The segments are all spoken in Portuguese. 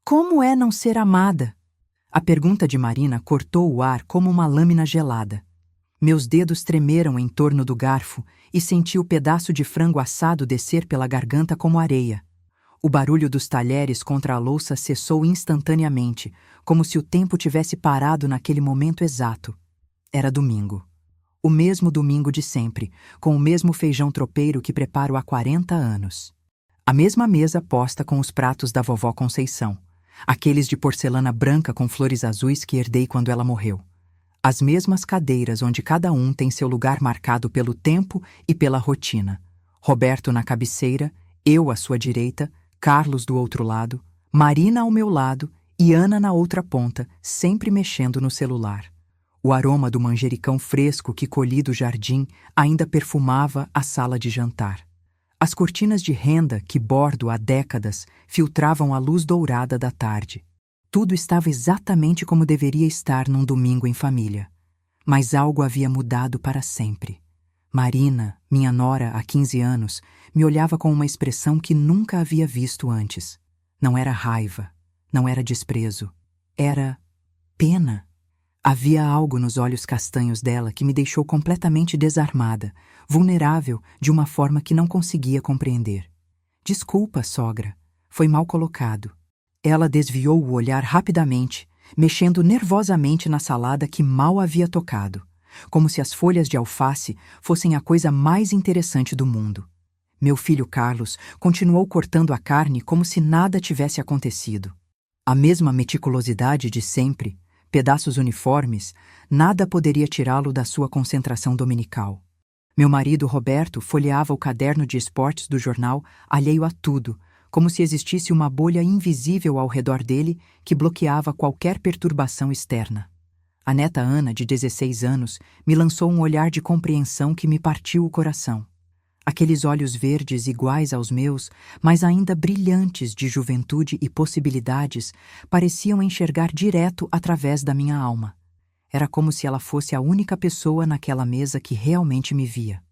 Como é não ser amada? A pergunta de Marina cortou o ar como uma lâmina gelada. Meus dedos tremeram em torno do garfo e senti o pedaço de frango assado descer pela garganta como areia. O barulho dos talheres contra a louça cessou instantaneamente, como se o tempo tivesse parado naquele momento exato. Era domingo. O mesmo domingo de sempre, com o mesmo feijão tropeiro que preparo há 40 anos. A mesma mesa posta com os pratos da vovó Conceição, aqueles de porcelana branca com flores azuis que herdei quando ela morreu. As mesmas cadeiras onde cada um tem seu lugar marcado pelo tempo e pela rotina. Roberto na cabeceira, eu à sua direita, Carlos do outro lado, Marina ao meu lado e Ana na outra ponta, sempre mexendo no celular. O aroma do manjericão fresco que colhi do jardim ainda perfumava a sala de jantar. As cortinas de renda que bordo há décadas filtravam a luz dourada da tarde. Tudo estava exatamente como deveria estar num domingo em família. Mas algo havia mudado para sempre. Marina, minha nora há 15 anos, me olhava com uma expressão que nunca havia visto antes. Não era raiva, não era desprezo, era pena. Havia algo nos olhos castanhos dela que me deixou completamente desarmada, vulnerável de uma forma que não conseguia compreender. Desculpa, sogra, foi mal colocado. Ela desviou o olhar rapidamente, mexendo nervosamente na salada que mal havia tocado, como se as folhas de alface fossem a coisa mais interessante do mundo. Meu filho Carlos continuou cortando a carne como se nada tivesse acontecido. A mesma meticulosidade de sempre, pedaços uniformes, nada poderia tirá-lo da sua concentração dominical. Meu marido Roberto folheava o caderno de esportes do jornal, alheio a tudo, como se existisse uma bolha invisível ao redor dele que bloqueava qualquer perturbação externa. A neta Ana, de 16 anos, me lançou um olhar de compreensão que me partiu o coração. Aqueles olhos verdes iguais aos meus, mas ainda brilhantes de juventude e possibilidades, pareciam enxergar direto através da minha alma. Era como se ela fosse a única pessoa naquela mesa que realmente me via.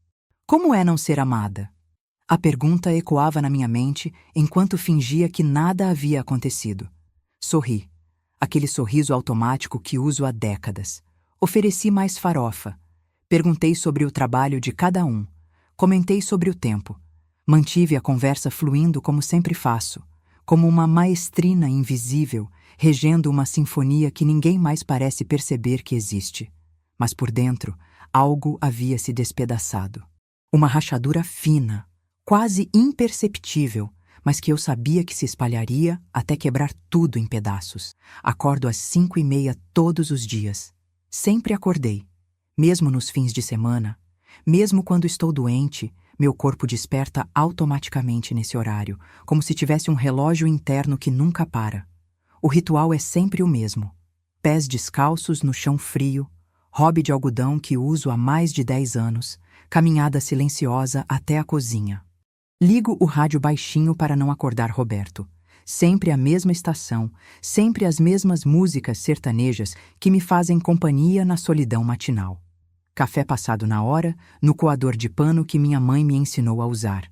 Como é não ser amada? A pergunta ecoava na minha mente enquanto fingia que nada havia acontecido. Sorri. Aquele sorriso automático que uso há décadas. Ofereci mais farofa. Perguntei sobre o trabalho de cada um. Comentei sobre o tempo. Mantive a conversa fluindo como sempre faço, como uma maestrina invisível, regendo uma sinfonia que ninguém mais parece perceber que existe. Mas por dentro, algo havia se despedaçado. Uma rachadura fina, quase imperceptível, mas que eu sabia que se espalharia até quebrar tudo em pedaços. Acordo às 5:30 todos os dias. Sempre acordei. Mesmo nos fins de semana, mesmo quando estou doente, meu corpo desperta automaticamente nesse horário, como se tivesse um relógio interno que nunca para. O ritual é sempre o mesmo. Pés descalços no chão frio, hobby de algodão que uso há mais de 10 anos, caminhada silenciosa até a cozinha. Ligo o rádio baixinho para não acordar Roberto. Sempre a mesma estação, sempre as mesmas músicas sertanejas que me fazem companhia na solidão matinal. Café passado na hora, no coador de pano que minha mãe me ensinou a usar.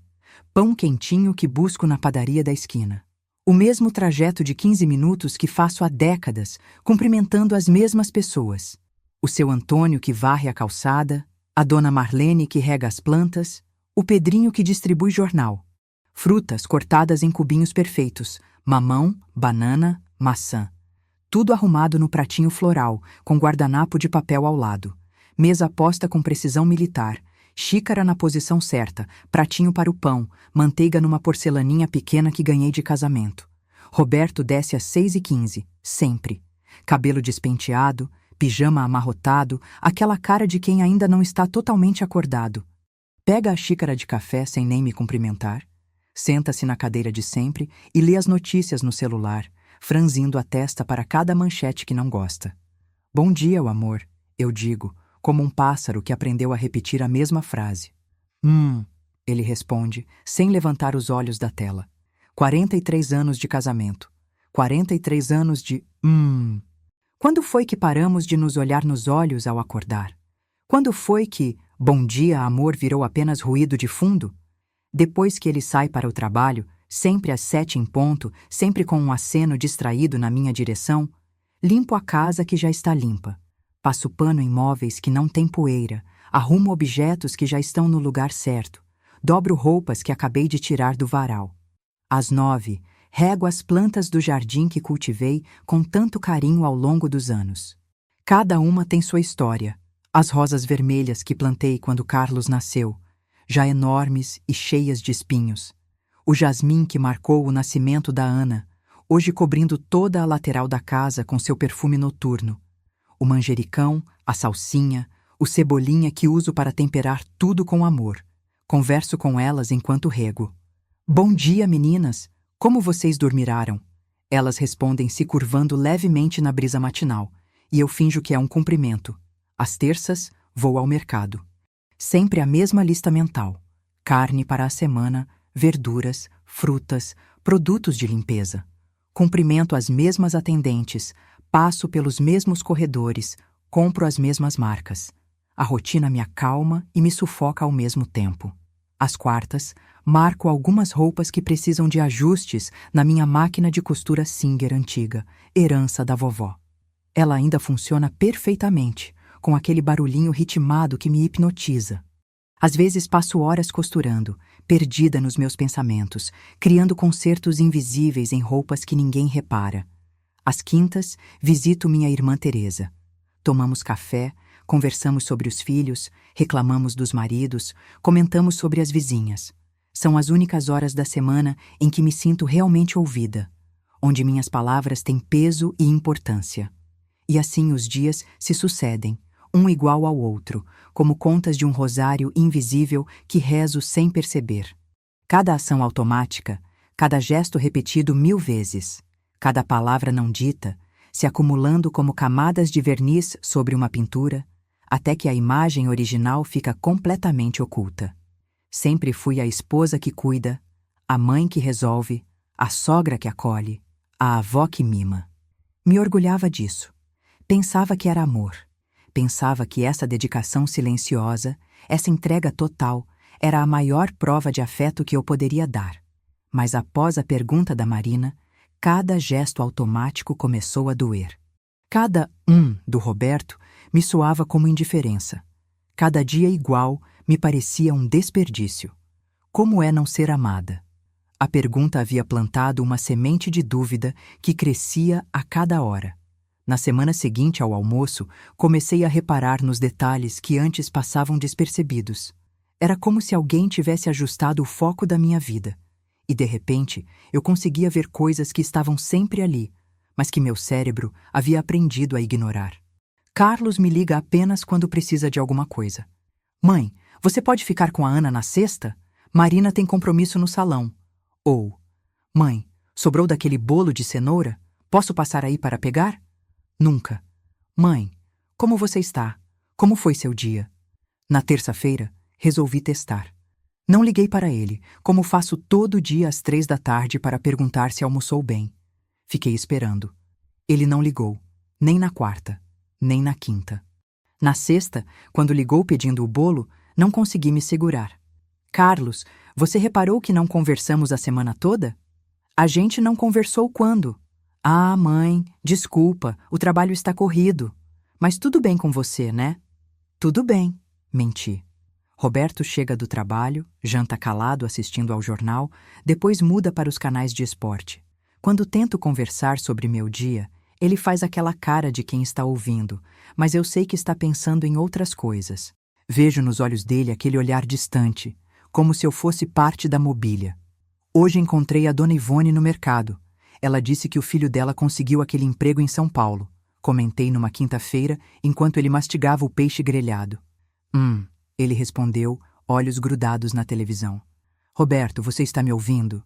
Pão quentinho que busco na padaria da esquina. O mesmo trajeto de 15 minutos que faço há décadas, cumprimentando as mesmas pessoas. O seu Antônio que varre a calçada, a dona Marlene que rega as plantas, o Pedrinho que distribui jornal. Frutas cortadas em cubinhos perfeitos, mamão, banana, maçã. Tudo arrumado no pratinho floral, com guardanapo de papel ao lado. Mesa posta com precisão militar, xícara na posição certa, pratinho para o pão, manteiga numa porcelaninha pequena que ganhei de casamento. Roberto desce às 6:15, sempre. Cabelo despenteado, pijama amarrotado, aquela cara de quem ainda não está totalmente acordado. Pega a xícara de café sem nem me cumprimentar, senta-se na cadeira de sempre e lê as notícias no celular, franzindo a testa para cada manchete que não gosta. Bom dia, amor, eu digo, como um pássaro que aprendeu a repetir a mesma frase. Ele responde, sem levantar os olhos da tela. 43 anos de casamento. 43 anos de Quando foi que paramos de nos olhar nos olhos ao acordar? Quando foi que bom dia, amor virou apenas ruído de fundo? Depois que ele sai para o trabalho, Sempre às 7 em ponto, sempre com um aceno distraído na minha direção, limpo a casa que já está limpa. Passo pano em móveis que não têm poeira, arrumo objetos que já estão no lugar certo, dobro roupas que acabei de tirar do varal. Às 9, rego as plantas do jardim que cultivei com tanto carinho ao longo dos anos. Cada uma tem sua história. As rosas vermelhas que plantei quando Carlos nasceu, já enormes e cheias de espinhos. O jasmim que marcou o nascimento da Ana, hoje cobrindo toda a lateral da casa com seu perfume noturno. O manjericão, a salsinha, o cebolinha que uso para temperar tudo com amor. Converso com elas enquanto rego. Bom dia, meninas! Como vocês dormiraram? Elas respondem se curvando levemente na brisa matinal, e eu finjo que é um cumprimento. Às terças, vou ao mercado. Sempre a mesma lista mental. Carne para a semana, verduras, frutas, produtos de limpeza. Cumprimento as mesmas atendentes, passo pelos mesmos corredores, compro as mesmas marcas. A rotina me acalma e me sufoca ao mesmo tempo. Às quartas, marco algumas roupas que precisam de ajustes na minha máquina de costura Singer antiga, herança da vovó. Ela ainda funciona perfeitamente, com aquele barulhinho ritmado que me hipnotiza. Às vezes passo horas costurando, perdida nos meus pensamentos, criando concertos invisíveis em roupas que ninguém repara. Às quintas, visito minha irmã Teresa. Tomamos café, conversamos sobre os filhos, reclamamos dos maridos, comentamos sobre as vizinhas. São as únicas horas da semana em que me sinto realmente ouvida, onde minhas palavras têm peso e importância. E assim os dias se sucedem, um igual ao outro, como contas de um rosário invisível que rezo sem perceber. Cada ação automática, cada gesto repetido 1000 vezes, cada palavra não dita, se acumulando como camadas de verniz sobre uma pintura, até que a imagem original fica completamente oculta. Sempre fui a esposa que cuida, a mãe que resolve, a sogra que acolhe, a avó que mima. Me orgulhava disso. Pensava que era amor. Pensava que essa dedicação silenciosa, essa entrega total, era a maior prova de afeto que eu poderia dar. Mas após a pergunta da Marina, cada gesto automático começou a doer. Cada do Roberto me soava como indiferença. Cada dia igual me parecia um desperdício. Como é não ser amada? A pergunta havia plantado uma semente de dúvida que crescia a cada hora. Na semana seguinte ao almoço, comecei a reparar nos detalhes que antes passavam despercebidos. Era como se alguém tivesse ajustado o foco da minha vida. E, de repente, eu conseguia ver coisas que estavam sempre ali, mas que meu cérebro havia aprendido a ignorar. Carlos me liga apenas quando precisa de alguma coisa. Mãe, você pode ficar com a Ana na sexta? Marina tem compromisso no salão. Ou, mãe, sobrou daquele bolo de cenoura? Posso passar aí para pegar? Nunca. Mãe, como você está? Como foi seu dia? Na terça-feira, resolvi testar. Não liguei para ele, como faço todo dia às 3 da tarde para perguntar se almoçou bem. Fiquei esperando. Ele não ligou, nem na quarta, nem na quinta. Na sexta, quando ligou pedindo o bolo, não consegui me segurar. Carlos, você reparou que não conversamos a semana toda? A gente não conversou quando? Ah, mãe, desculpa, o trabalho está corrido. Mas tudo bem com você, né? Tudo bem, menti. Roberto chega do trabalho, janta calado assistindo ao jornal, depois muda para os canais de esporte. Quando tento conversar sobre meu dia, ele faz aquela cara de quem está ouvindo, mas eu sei que está pensando em outras coisas. Vejo nos olhos dele aquele olhar distante, como se eu fosse parte da mobília. Hoje encontrei a Dona Ivone no mercado. Ela disse que o filho dela conseguiu aquele emprego em São Paulo. Comentei numa quinta-feira, enquanto ele mastigava o peixe grelhado. Ele respondeu, olhos grudados na televisão. Roberto, você está me ouvindo?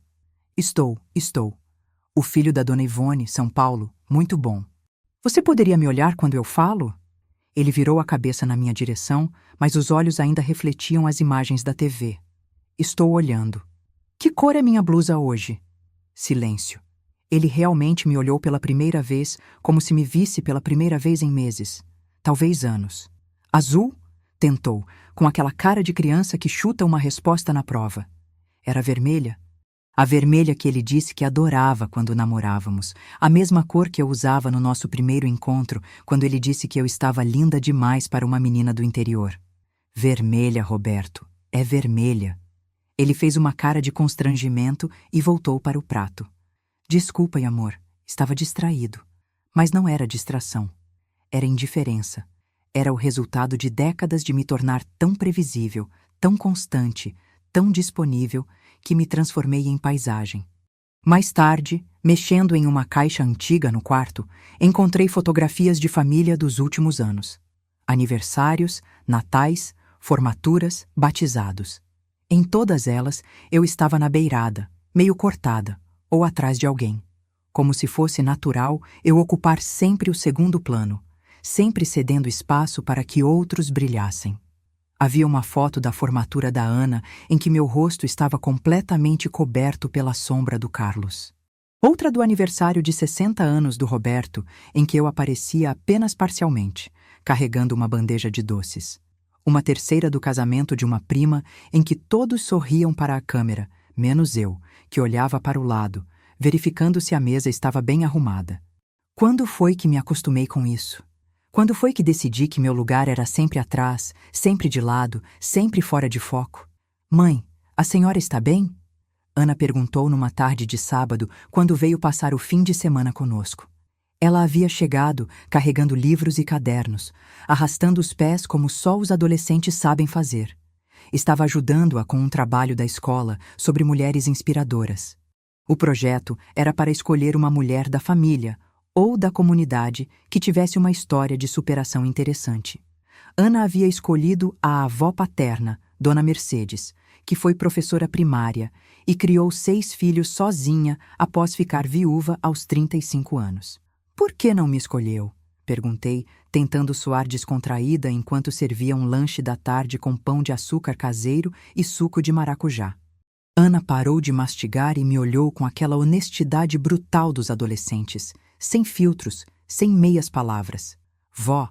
Estou. O filho da Dona Ivone, São Paulo, muito bom. Você poderia me olhar quando eu falo? Ele virou a cabeça na minha direção, mas os olhos ainda refletiam as imagens da TV. Estou olhando. Que cor é minha blusa hoje? Silêncio. Ele realmente me olhou pela primeira vez, como se me visse pela primeira vez em meses. Talvez anos. Azul? Tentou, com aquela cara de criança que chuta uma resposta na prova. Era vermelha? A vermelha que ele disse que adorava quando namorávamos, a mesma cor que eu usava no nosso primeiro encontro, quando ele disse que eu estava linda demais para uma menina do interior. Vermelha, Roberto, é vermelha. Ele fez uma cara de constrangimento e voltou para o prato. Desculpa, amor, estava distraído. Mas não era distração. Era indiferença. Era o resultado de décadas de me tornar tão previsível, tão constante, tão disponível, que me transformei em paisagem. Mais tarde, mexendo em uma caixa antiga no quarto, encontrei fotografias de família dos últimos anos. Aniversários, natais, formaturas, batizados. Em todas elas, eu estava na beirada, meio cortada, ou atrás de alguém. Como se fosse natural eu ocupar sempre o segundo plano, sempre cedendo espaço para que outros brilhassem. Havia uma foto da formatura da Ana em que meu rosto estava completamente coberto pela sombra do Carlos. Outra do aniversário de 60 anos do Roberto, em que eu aparecia apenas parcialmente, carregando uma bandeja de doces. Uma terceira do casamento de uma prima, em que todos sorriam para a câmera, menos eu, que olhava para o lado, verificando se a mesa estava bem arrumada. Quando foi que me acostumei com isso? Quando foi que decidi que meu lugar era sempre atrás, sempre de lado, sempre fora de foco? Mãe, a senhora está bem? Ana perguntou numa tarde de sábado, quando veio passar o fim de semana conosco. Ela havia chegado, carregando livros e cadernos, arrastando os pés como só os adolescentes sabem fazer. Estava ajudando-a com um trabalho da escola sobre mulheres inspiradoras. O projeto era para escolher uma mulher da família, ou da comunidade, que tivesse uma história de superação interessante. Ana havia escolhido a avó paterna, Dona Mercedes, que foi professora primária e criou 6 filhos sozinha após ficar viúva aos 35 anos. Por que não me escolheu? Perguntei, tentando soar descontraída enquanto servia um lanche da tarde com pão de açúcar caseiro e suco de maracujá. Ana parou de mastigar e me olhou com aquela honestidade brutal dos adolescentes, sem filtros, sem meias palavras. Vó,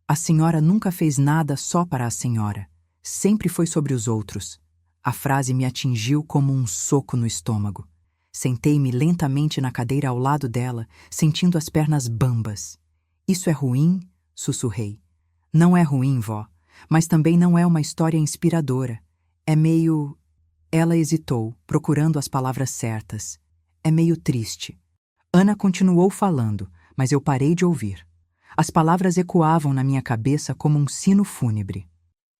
a senhora nunca fez nada só para a senhora. Sempre foi sobre os outros. A frase me atingiu como um soco no estômago. Sentei-me lentamente na cadeira ao lado dela, sentindo as pernas bambas. Isso é ruim? Sussurrei. Não é ruim, vó, mas também não é uma história inspiradora. É meio... Ela hesitou, procurando as palavras certas. É meio triste. Ana continuou falando, mas eu parei de ouvir. As palavras ecoavam na minha cabeça como um sino fúnebre.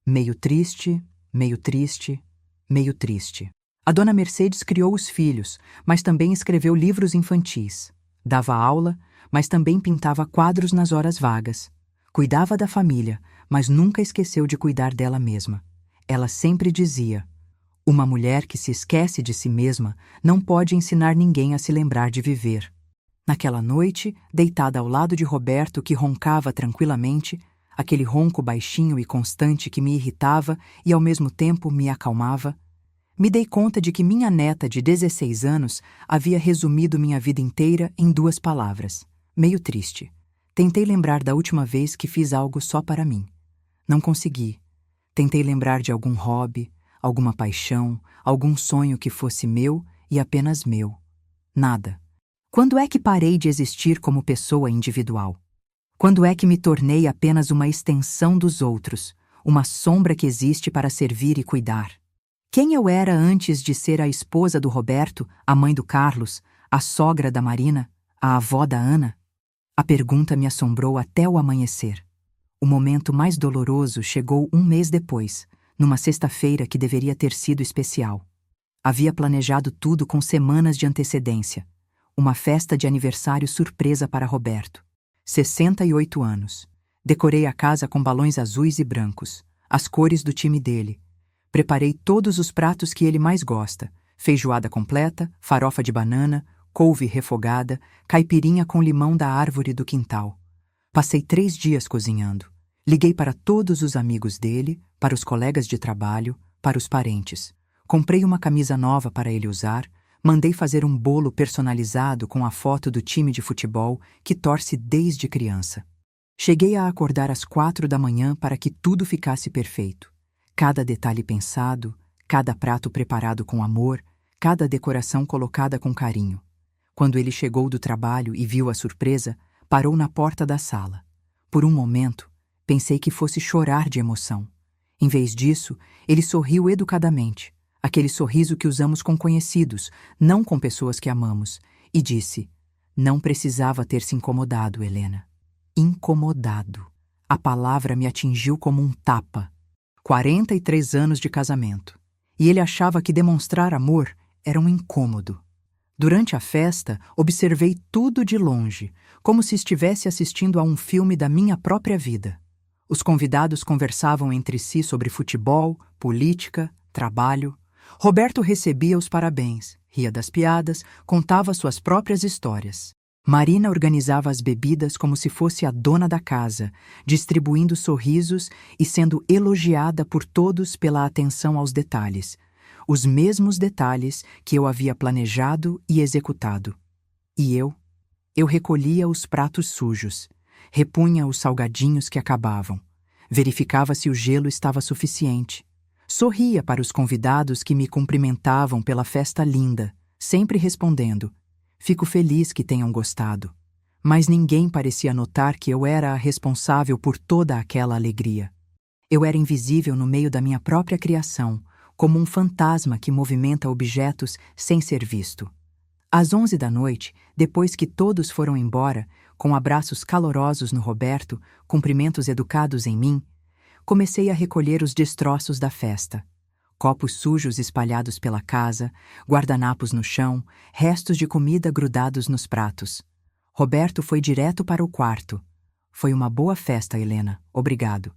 Meio triste, meio triste, meio triste. A Dona Mercedes criou os filhos, mas também escreveu livros infantis. Dava aula, mas também pintava quadros nas horas vagas. Cuidava da família, mas nunca esqueceu de cuidar dela mesma. Ela sempre dizia: uma mulher que se esquece de si mesma não pode ensinar ninguém a se lembrar de viver. Naquela noite, deitada ao lado de Roberto, que roncava tranquilamente, aquele ronco baixinho e constante que me irritava e ao mesmo tempo me acalmava, me dei conta de que minha neta de 16 anos havia resumido minha vida inteira em 2 palavras. Meio triste. Tentei lembrar da última vez que fiz algo só para mim. Não consegui. Tentei lembrar de algum hobby, alguma paixão, algum sonho que fosse meu e apenas meu. Nada. Quando é que parei de existir como pessoa individual? Quando é que me tornei apenas uma extensão dos outros, uma sombra que existe para servir e cuidar? Quem eu era antes de ser a esposa do Roberto, a mãe do Carlos, a sogra da Marina, a avó da Ana? A pergunta me assombrou até o amanhecer. O momento mais doloroso chegou 1 mês depois, numa sexta-feira que deveria ter sido especial. Havia planejado tudo com semanas de antecedência. Uma festa de aniversário surpresa para Roberto. 68 anos. Decorei a casa com balões azuis e brancos, as cores do time dele. Preparei todos os pratos que ele mais gosta: feijoada completa, farofa de banana, couve refogada, caipirinha com limão da árvore do quintal. Passei 3 dias cozinhando. Liguei para todos os amigos dele, para os colegas de trabalho, para os parentes. Comprei uma camisa nova para ele usar, mandei fazer um bolo personalizado com a foto do time de futebol que torce desde criança. Cheguei a acordar às 4 da manhã para que tudo ficasse perfeito. Cada detalhe pensado, cada prato preparado com amor, cada decoração colocada com carinho. Quando ele chegou do trabalho e viu a surpresa, parou na porta da sala. Por um momento, pensei que fosse chorar de emoção. Em vez disso, ele sorriu educadamente, aquele sorriso que usamos com conhecidos, não com pessoas que amamos, e disse: "Não precisava ter se incomodado, Helena." Incomodado. A palavra me atingiu como um tapa. 43 anos de casamento. E ele achava que demonstrar amor era um incômodo. Durante a festa, observei tudo de longe, como se estivesse assistindo a um filme da minha própria vida. Os convidados conversavam entre si sobre futebol, política, trabalho. Roberto recebia os parabéns, ria das piadas, contava suas próprias histórias. Marina organizava as bebidas como se fosse a dona da casa, distribuindo sorrisos e sendo elogiada por todos pela atenção aos detalhes. Os mesmos detalhes que eu havia planejado e executado. E eu recolhia os pratos sujos, repunha os salgadinhos que acabavam, verificava se o gelo estava suficiente, sorria para os convidados que me cumprimentavam pela festa linda, sempre respondendo: "Fico feliz que tenham gostado." Mas ninguém parecia notar que eu era a responsável por toda aquela alegria. Eu era invisível no meio da minha própria criação, como um fantasma que movimenta objetos sem ser visto. Às 11 da noite, depois que todos foram embora, com abraços calorosos no Roberto, cumprimentos educados em mim, comecei a recolher os destroços da festa. Copos sujos espalhados pela casa, guardanapos no chão, restos de comida grudados nos pratos. Roberto foi direto para o quarto. "Foi uma boa festa, Helena, obrigado."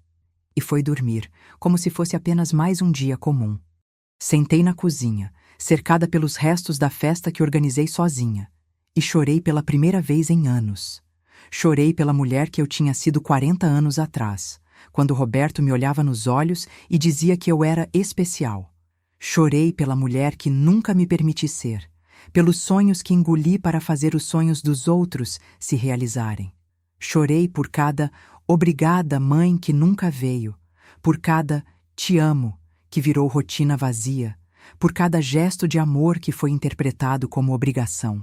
E foi dormir, como se fosse apenas mais um dia comum. Sentei na cozinha, cercada pelos restos da festa que organizei sozinha, e chorei pela primeira vez em anos. Chorei pela mulher que eu tinha sido 40 anos atrás, quando Roberto me olhava nos olhos e dizia que eu era especial. Chorei pela mulher que nunca me permiti ser, pelos sonhos que engoli para fazer os sonhos dos outros se realizarem. Chorei por cada "obrigada, mãe" que nunca veio, por cada "te amo" que virou rotina vazia, por cada gesto de amor que foi interpretado como obrigação.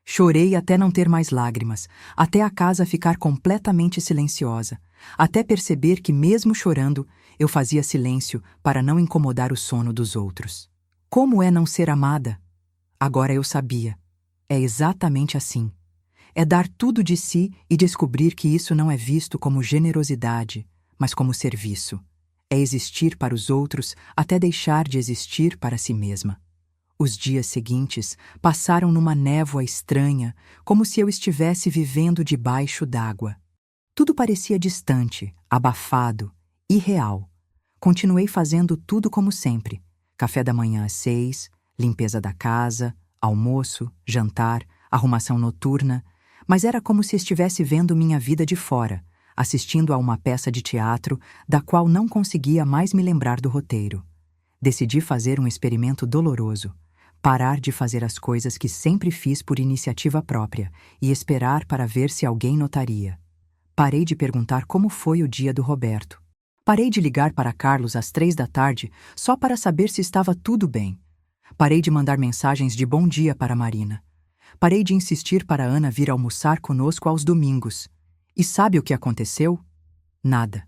Chorei até não ter mais lágrimas, até a casa ficar completamente silenciosa, até perceber que, mesmo chorando, eu fazia silêncio para não incomodar o sono dos outros. Como é não ser amada? Agora eu sabia. É exatamente assim. É dar tudo de si e descobrir que isso não é visto como generosidade, mas como serviço. É existir para os outros até deixar de existir para si mesma. Os dias seguintes passaram numa névoa estranha, como se eu estivesse vivendo debaixo d'água. Tudo parecia distante, abafado, irreal. Continuei fazendo tudo como sempre. Café da manhã às 6, limpeza da casa, almoço, jantar, arrumação noturna, mas era como se estivesse vendo minha vida de fora, assistindo a uma peça de teatro da qual não conseguia mais me lembrar do roteiro. Decidi fazer um experimento doloroso, parar de fazer as coisas que sempre fiz por iniciativa própria e esperar para ver se alguém notaria. Parei de perguntar como foi o dia do Roberto. Parei de ligar para Carlos às 3 da tarde só para saber se estava tudo bem. Parei de mandar mensagens de bom dia para Marina. Parei de insistir para Ana vir almoçar conosco aos domingos. E sabe o que aconteceu? Nada.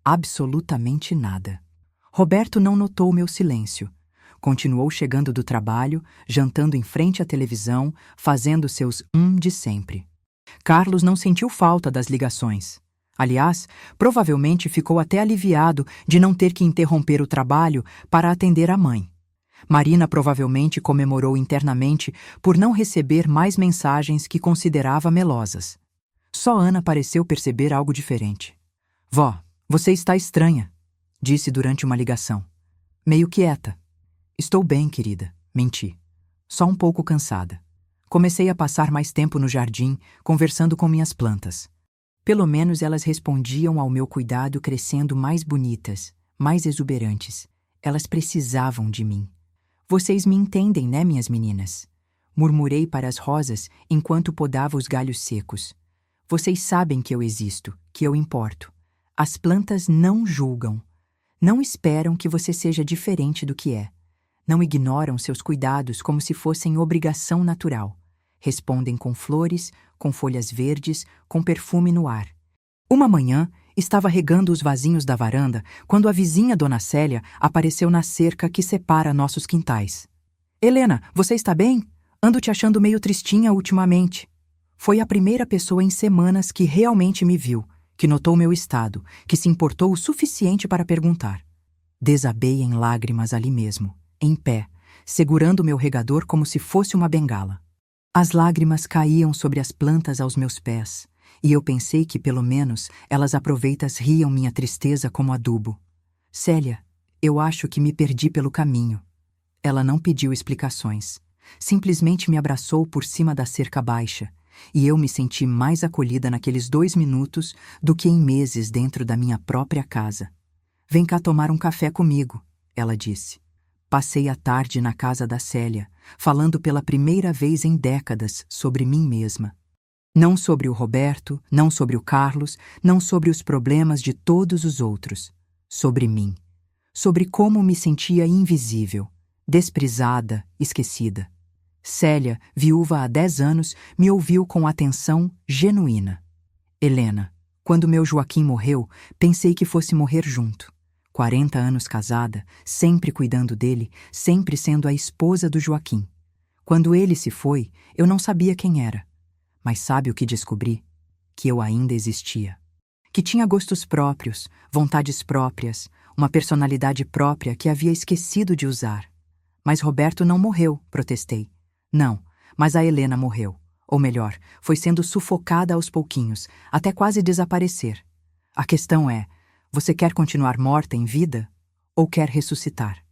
Absolutamente nada. Roberto não notou o meu silêncio. Continuou chegando do trabalho, jantando em frente à televisão, fazendo seus de sempre. Carlos não sentiu falta das ligações. Aliás, provavelmente ficou até aliviado de não ter que interromper o trabalho para atender a mãe. Marina provavelmente comemorou internamente por não receber mais mensagens que considerava melosas. Só Ana pareceu perceber algo diferente. "Vó, você está estranha", disse durante uma ligação. "Meio quieta." "Estou bem, querida", menti. "Só um pouco cansada." Comecei a passar mais tempo no jardim, conversando com minhas plantas. Pelo menos elas respondiam ao meu cuidado, crescendo mais bonitas, mais exuberantes. Elas precisavam de mim. "Vocês me entendem, né, minhas meninas?" Murmurei para as rosas enquanto podava os galhos secos. "Vocês sabem que eu existo, que eu importo. As plantas não julgam. Não esperam que você seja diferente do que é. Não ignoram seus cuidados como se fossem obrigação natural. Respondem com flores, com folhas verdes, com perfume no ar. Uma manhã, estava regando os vasinhos da varanda quando a vizinha Dona Célia apareceu na cerca que separa nossos quintais. Helena, você está bem? Ando te achando meio tristinha ultimamente. Foi a primeira pessoa em semanas que realmente me viu, que notou meu estado, que se importou o suficiente para perguntar. Desabei em lágrimas ali mesmo, em pé, segurando meu regador como se fosse uma bengala. As lágrimas caíam sobre as plantas aos meus pés, e eu pensei que, pelo menos, elas aproveitas riam minha tristeza como adubo. Célia, eu acho que me perdi pelo caminho. Ela não pediu explicações. Simplesmente me abraçou por cima da cerca baixa, e eu me senti mais acolhida naqueles 2 minutos do que em meses dentro da minha própria casa. Vem cá tomar um café comigo, ela disse. Passei a tarde na casa da Célia, falando pela primeira vez em décadas sobre mim mesma. Não sobre o Roberto, não sobre o Carlos, não sobre os problemas de todos os outros. Sobre mim. Sobre como me sentia invisível, desprezada, esquecida. Célia, viúva há 10 anos, me ouviu com atenção genuína. Helena, quando meu Joaquim morreu, pensei que fosse morrer junto. 40 anos casada, sempre cuidando dele, sempre sendo a esposa do Joaquim. Quando ele se foi, eu não sabia quem era. Mas sabe o que descobri? Que eu ainda existia. Que tinha gostos próprios, vontades próprias, uma personalidade própria que havia esquecido de usar. Mas Roberto não morreu, protestei. Não, mas a Helena morreu. Ou melhor, foi sendo sufocada aos pouquinhos, até quase desaparecer. A questão é, você quer continuar morta em vida? Ou quer ressuscitar?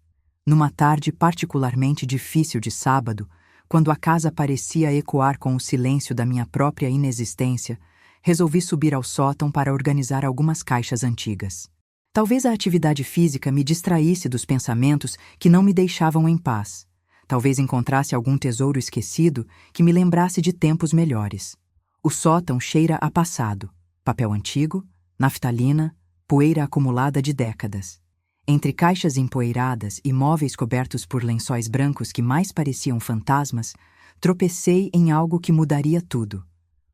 Numa tarde particularmente difícil de sábado, quando a casa parecia ecoar com o silêncio da minha própria inexistência, resolvi subir ao sótão para organizar algumas caixas antigas. Talvez a atividade física me distraísse dos pensamentos que não me deixavam em paz. Talvez encontrasse algum tesouro esquecido que me lembrasse de tempos melhores. O sótão cheira a passado, papel antigo, naftalina, poeira acumulada de décadas. Entre caixas empoeiradas e móveis cobertos por lençóis brancos que mais pareciam fantasmas, tropecei em algo que mudaria tudo.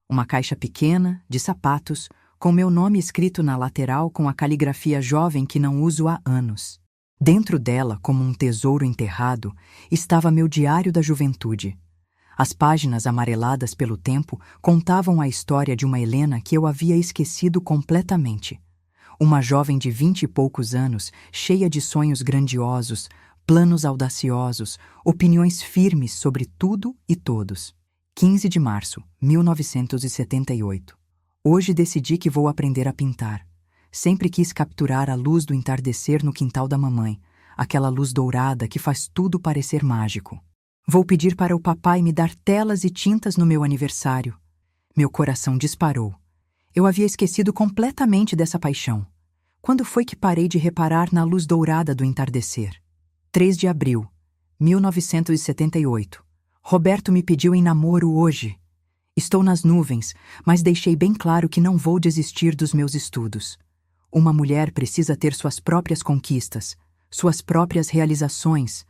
Uma caixa pequena, de sapatos, com meu nome escrito na lateral com a caligrafia jovem que não uso há anos. Dentro dela, como um tesouro enterrado, estava meu diário da juventude. As páginas amareladas pelo tempo contavam a história de uma Helena que eu havia esquecido completamente. Uma jovem de 20 e poucos anos, cheia de sonhos grandiosos, planos audaciosos, opiniões firmes sobre tudo e todos. 15 de março, 1978. Hoje decidi que vou aprender a pintar. Sempre quis capturar a luz do entardecer no quintal da mamãe, aquela luz dourada que faz tudo parecer mágico. Vou pedir para o papai me dar telas e tintas no meu aniversário. Meu coração disparou. Eu havia esquecido completamente dessa paixão. Quando foi que parei de reparar na luz dourada do entardecer? 3 de abril, 1978. Roberto me pediu em namoro hoje. Estou nas nuvens, mas deixei bem claro que não vou desistir dos meus estudos. Uma mulher precisa ter suas próprias conquistas, suas próprias realizações.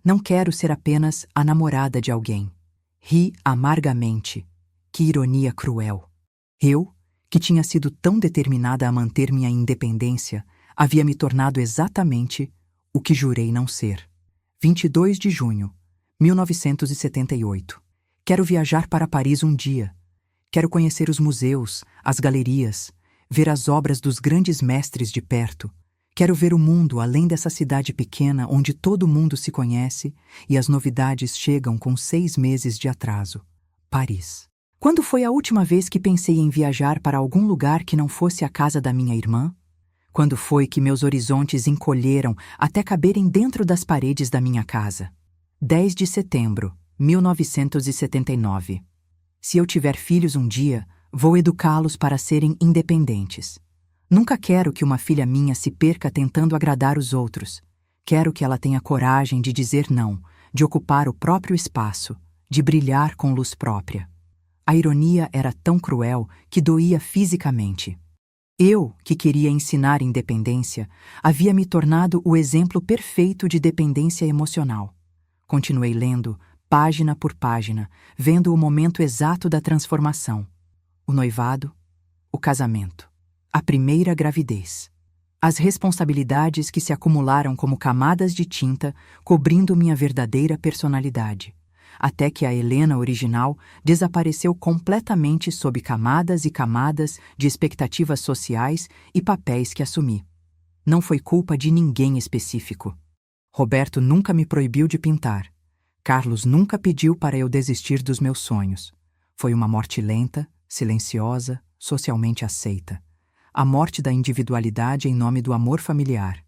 Não quero ser apenas a namorada de alguém. Ri amargamente. Que ironia cruel. Eu, que tinha sido tão determinada a manter minha independência, havia me tornado exatamente o que jurei não ser. 22 de junho, 1978. Quero viajar para Paris um dia. Quero conhecer os museus, as galerias, ver as obras dos grandes mestres de perto. Quero ver o mundo além dessa cidade pequena onde todo mundo se conhece e as novidades chegam com 6 meses de atraso. Paris. Quando foi a última vez que pensei em viajar para algum lugar que não fosse a casa da minha irmã? Quando foi que meus horizontes encolheram até caberem dentro das paredes da minha casa? 10 de setembro, 1979. Se eu tiver filhos um dia, vou educá-los para serem independentes. Nunca quero que uma filha minha se perca tentando agradar os outros. Quero que ela tenha coragem de dizer não, de ocupar o próprio espaço, de brilhar com luz própria. A ironia era tão cruel que doía fisicamente. Eu, que queria ensinar independência, havia me tornado o exemplo perfeito de dependência emocional. Continuei lendo, página por página, vendo o momento exato da transformação. O noivado, o casamento, a primeira gravidez. As responsabilidades que se acumularam como camadas de tinta, cobrindo minha verdadeira personalidade, até que a Helena original desapareceu completamente sob camadas e camadas de expectativas sociais e papéis que assumi. Não foi culpa de ninguém específico. Roberto nunca me proibiu de pintar. Carlos nunca pediu para eu desistir dos meus sonhos. Foi uma morte lenta, silenciosa, socialmente aceita. A morte da individualidade em nome do amor familiar.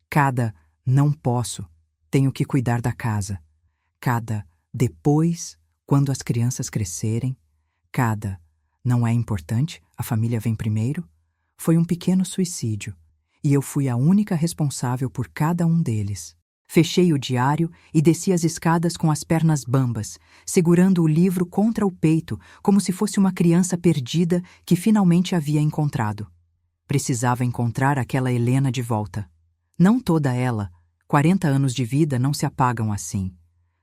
Cada não posso, tenho que cuidar da casa. Cada depois, quando as crianças crescerem. Cada não é importante, a família vem primeiro. Foi um pequeno suicídio, e eu fui a única responsável por cada um deles. Fechei o diário e desci as escadas com as pernas bambas, segurando o livro contra o peito, como se fosse uma criança perdida que finalmente havia encontrado. Precisava encontrar aquela Helena de volta. Não toda ela, 40 anos de vida não se apagam assim.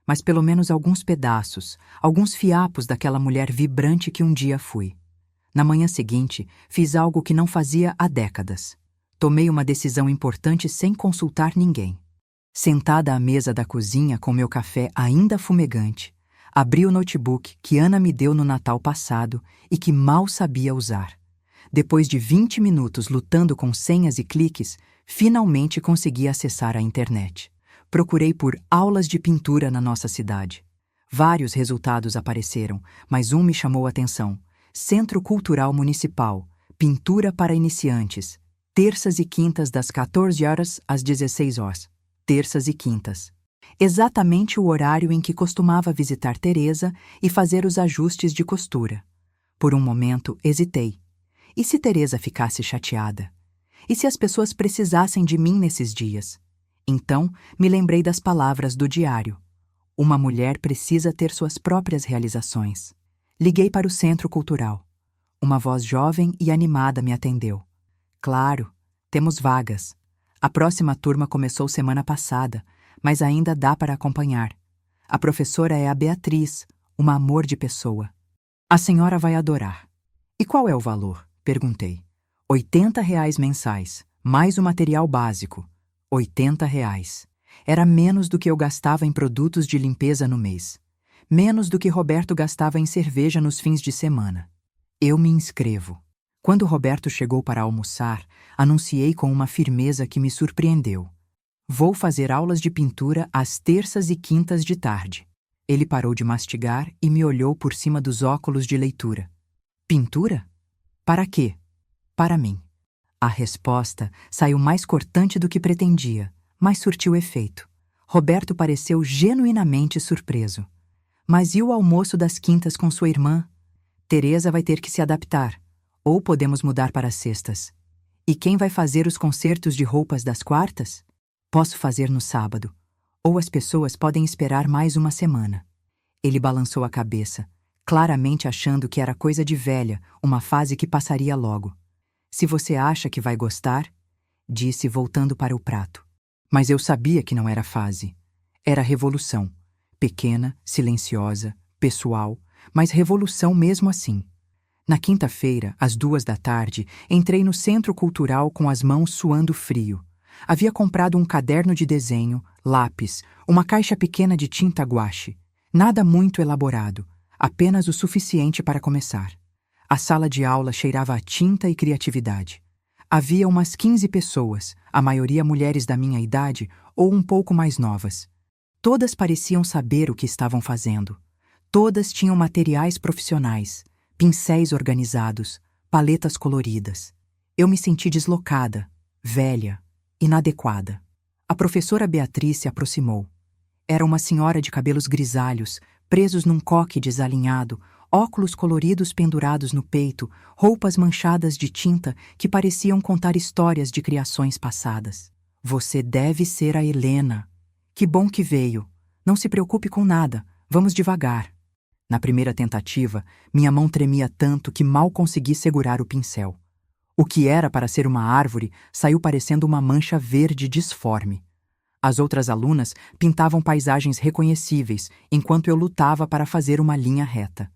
Mas pelo menos alguns pedaços, alguns fiapos daquela mulher vibrante que um dia fui. Na manhã seguinte, fiz algo que não fazia há décadas. Tomei uma decisão importante sem consultar ninguém. Sentada à mesa da cozinha com meu café ainda fumegante, abri o notebook que Ana me deu no Natal passado e que mal sabia usar. Depois de 20 minutos lutando com senhas e cliques, finalmente consegui acessar a internet. Procurei por aulas de pintura na nossa cidade. Vários resultados apareceram, mas um me chamou a atenção. Centro Cultural Municipal, pintura para iniciantes, terças e quintas das 14 horas às 16 horas. Terças e quintas. Exatamente o horário em que costumava visitar Teresa e fazer os ajustes de costura. Por um momento, hesitei. E se Teresa ficasse chateada? E se as pessoas precisassem de mim nesses dias? Então, me lembrei das palavras do diário. Uma mulher precisa ter suas próprias realizações. Liguei para o Centro Cultural. Uma voz jovem e animada me atendeu. Claro, temos vagas. A próxima turma começou semana passada, mas ainda dá para acompanhar. A professora é a Beatriz, uma amor de pessoa. A senhora vai adorar. E qual é o valor? Perguntei. R$ 80 mensais, mais o material básico. R$ 80. Era menos do que eu gastava em produtos de limpeza no mês. Menos do que Roberto gastava em cerveja nos fins de semana. Eu me inscrevo. Quando Roberto chegou para almoçar, anunciei com uma firmeza que me surpreendeu. Vou fazer aulas de pintura às terças e quintas de tarde. Ele parou de mastigar e me olhou por cima dos óculos de leitura. Pintura? Para quê? Para mim. A resposta saiu mais cortante do que pretendia, mas surtiu efeito. Roberto pareceu genuinamente surpreso. Mas e o almoço das quintas com sua irmã? Teresa vai ter que se adaptar. Ou podemos mudar para sextas. E quem vai fazer os concertos de roupas das quartas? Posso fazer no sábado. Ou as pessoas podem esperar mais uma semana. Ele balançou a cabeça, claramente achando que era coisa de velha, uma fase que passaria logo. Se você acha que vai gostar, disse voltando para o prato. Mas eu sabia que não era fase. Era revolução. Pequena, silenciosa, pessoal, mas revolução mesmo assim. Na quinta-feira, às 14h, entrei no Centro Cultural com as mãos suando frio. Havia comprado um caderno de desenho, lápis, uma caixa pequena de tinta guache. Nada muito elaborado, apenas o suficiente para começar. A sala de aula cheirava a tinta e criatividade. Havia umas 15 pessoas, a maioria mulheres da minha idade ou um pouco mais novas. Todas pareciam saber o que estavam fazendo. Todas tinham materiais profissionais, pincéis organizados, paletas coloridas. Eu me senti deslocada, velha, inadequada. A professora Beatriz se aproximou. Era uma senhora de cabelos grisalhos, presos num coque desalinhado, óculos coloridos pendurados no peito, roupas manchadas de tinta que pareciam contar histórias de criações passadas. Você deve ser a Helena. Que bom que veio. Não se preocupe com nada. Vamos devagar. Na primeira tentativa, minha mão tremia tanto que mal consegui segurar o pincel. O que era para ser uma árvore saiu parecendo uma mancha verde disforme. As outras alunas pintavam paisagens reconhecíveis, enquanto eu lutava para fazer uma linha reta.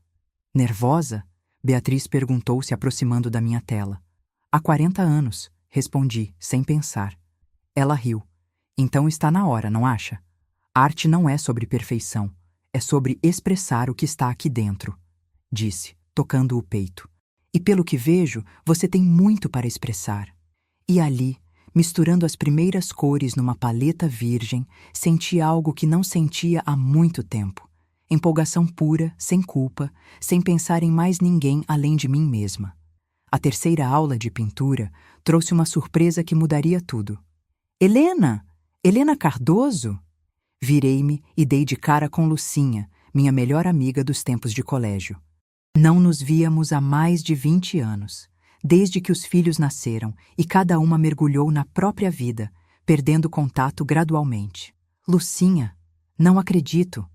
Nervosa? Beatriz perguntou, se aproximando da minha tela. Há 40 anos, respondi, sem pensar. Ela riu. Então está na hora, não acha? Arte não é sobre perfeição, é sobre expressar o que está aqui dentro, disse, tocando o peito. E pelo que vejo, você tem muito para expressar. E ali, misturando as primeiras cores numa paleta virgem, senti algo que não sentia há muito tempo. Empolgação pura, sem culpa, sem pensar em mais ninguém além de mim mesma. A terceira aula de pintura trouxe uma surpresa que mudaria tudo. Helena! Helena Cardoso? Virei-me e dei de cara com Lucinha, minha melhor amiga dos tempos de colégio. Não nos víamos há mais de 20 anos, desde que os filhos nasceram e cada uma mergulhou na própria vida, perdendo contato gradualmente. Lucinha, não acredito.